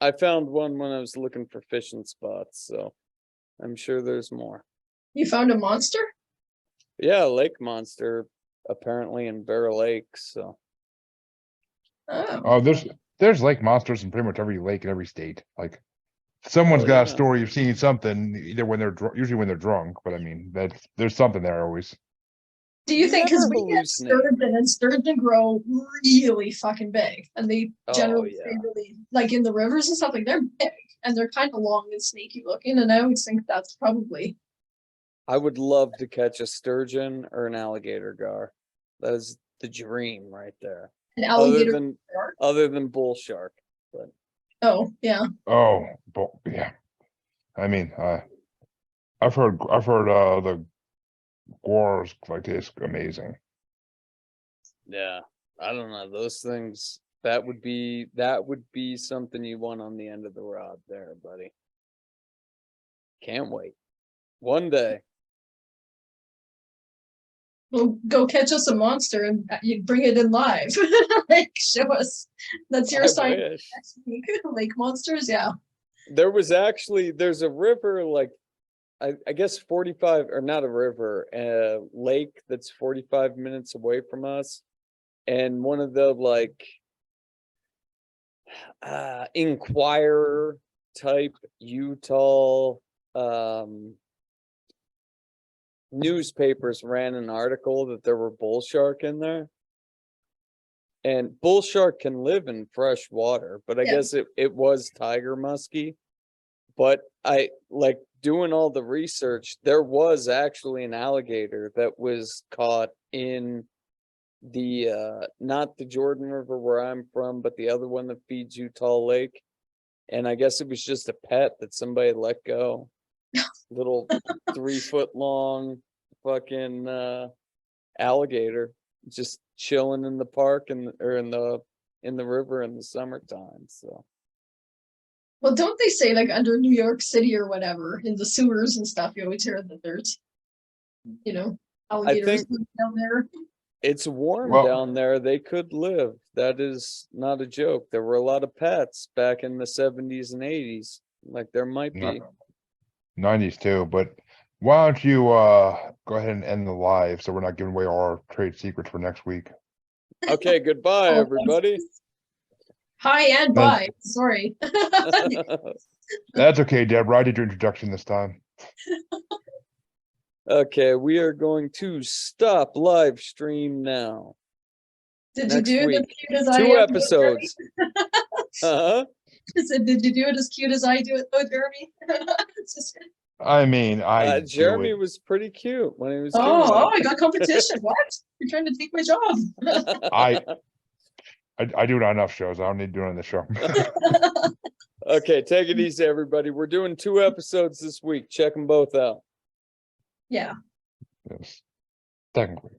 [SPEAKER 2] I found one when I was looking for fishing spots, so I'm sure there's more.
[SPEAKER 4] You found a monster?
[SPEAKER 2] Yeah, lake monster apparently in Bear Lake, so
[SPEAKER 4] Oh.
[SPEAKER 1] Oh, there's lake monsters in pretty much every lake in every state. Like someone's
[SPEAKER 2] Oh,
[SPEAKER 1] got a
[SPEAKER 2] yeah.
[SPEAKER 1] story of seeing something either when they're usually when they're drunk, but I mean there's something there always.
[SPEAKER 4] Do you
[SPEAKER 2] You
[SPEAKER 4] think, because
[SPEAKER 2] never
[SPEAKER 4] we get
[SPEAKER 2] hallucinate.
[SPEAKER 4] sturgeon, and sturgeon grow really fucking big, and they
[SPEAKER 2] Oh,
[SPEAKER 4] generally stay
[SPEAKER 2] yeah.
[SPEAKER 4] really, like in the rivers and stuff, like they're big, and they're kind of long and snaky looking, and I always think that's probably,
[SPEAKER 2] I would love to catch a sturgeon or an alligator gar. That is the dream right there.
[SPEAKER 4] an alligator.
[SPEAKER 2] Other than bull shark.
[SPEAKER 4] Oh, yeah.
[SPEAKER 1] Oh, but yeah. I mean, I've heard the gores like taste amazing.
[SPEAKER 2] Yeah. I don't know. Those things that would be something you want on the end of the rod there, buddy. Can't wait. One day.
[SPEAKER 4] Well, go catch us a monster and you bring it in live. Like, show us. That's your
[SPEAKER 2] I
[SPEAKER 4] sign
[SPEAKER 2] wish.
[SPEAKER 4] next week. Lake monsters, yeah.
[SPEAKER 2] There's a river like I guess 45 or not a river, a lake that's 45 minutes away from us. And one of the like Inquirer type Utah newspapers ran an article that there were bull shark in there. And bull shark can live in fresh water, but I
[SPEAKER 4] Yeah.
[SPEAKER 2] guess it was tiger musky. But I like doing all the research. There was actually an alligator that was caught in the not the Jordan River where I'm from, but the other one that feeds Utah Lake. And I guess it was just a pet that somebody let go. Little 3-foot long fucking alligator just chilling in the park or in the river in the summertime. So
[SPEAKER 4] Well, don't they say like under New York City or whatever in the sewers and stuff? You always hear that there's, alligators
[SPEAKER 2] think-
[SPEAKER 4] living down there.
[SPEAKER 2] it's warm
[SPEAKER 1] Well-
[SPEAKER 2] down there. They could live. That is not a joke. There were a lot of pets back in the 70s and 80s. Like there might be.
[SPEAKER 1] 90s too, but why don't you go ahead and end the live so we're not giving away all our trade secrets for next week.
[SPEAKER 2] Okay, goodbye,
[SPEAKER 4] Oh,
[SPEAKER 2] everybody.
[SPEAKER 4] Hi and bye. Sorry.
[SPEAKER 1] That's okay, Debra. I did your introduction this time.
[SPEAKER 2] Okay, we are going to stop live stream now.
[SPEAKER 4] Did
[SPEAKER 2] Next
[SPEAKER 4] you do it
[SPEAKER 2] week.
[SPEAKER 4] as cute as I
[SPEAKER 2] 2
[SPEAKER 4] am,
[SPEAKER 2] episodes. Uh-huh.
[SPEAKER 4] I said, did you do it as cute as I do it though, Jeremy? It's just-
[SPEAKER 1] I mean, I do
[SPEAKER 2] Jeremy
[SPEAKER 1] it.
[SPEAKER 2] was pretty cute when he was
[SPEAKER 4] oh, I
[SPEAKER 2] doing
[SPEAKER 4] got competition. What? You're trying to take my job.
[SPEAKER 2] it.
[SPEAKER 1] I do it on enough shows. I don't need to do it on the show.
[SPEAKER 2] Okay, take it easy, everybody. We're doing 2 episodes this week. Check them both out.
[SPEAKER 4] Yeah.
[SPEAKER 1] Yes. Technically.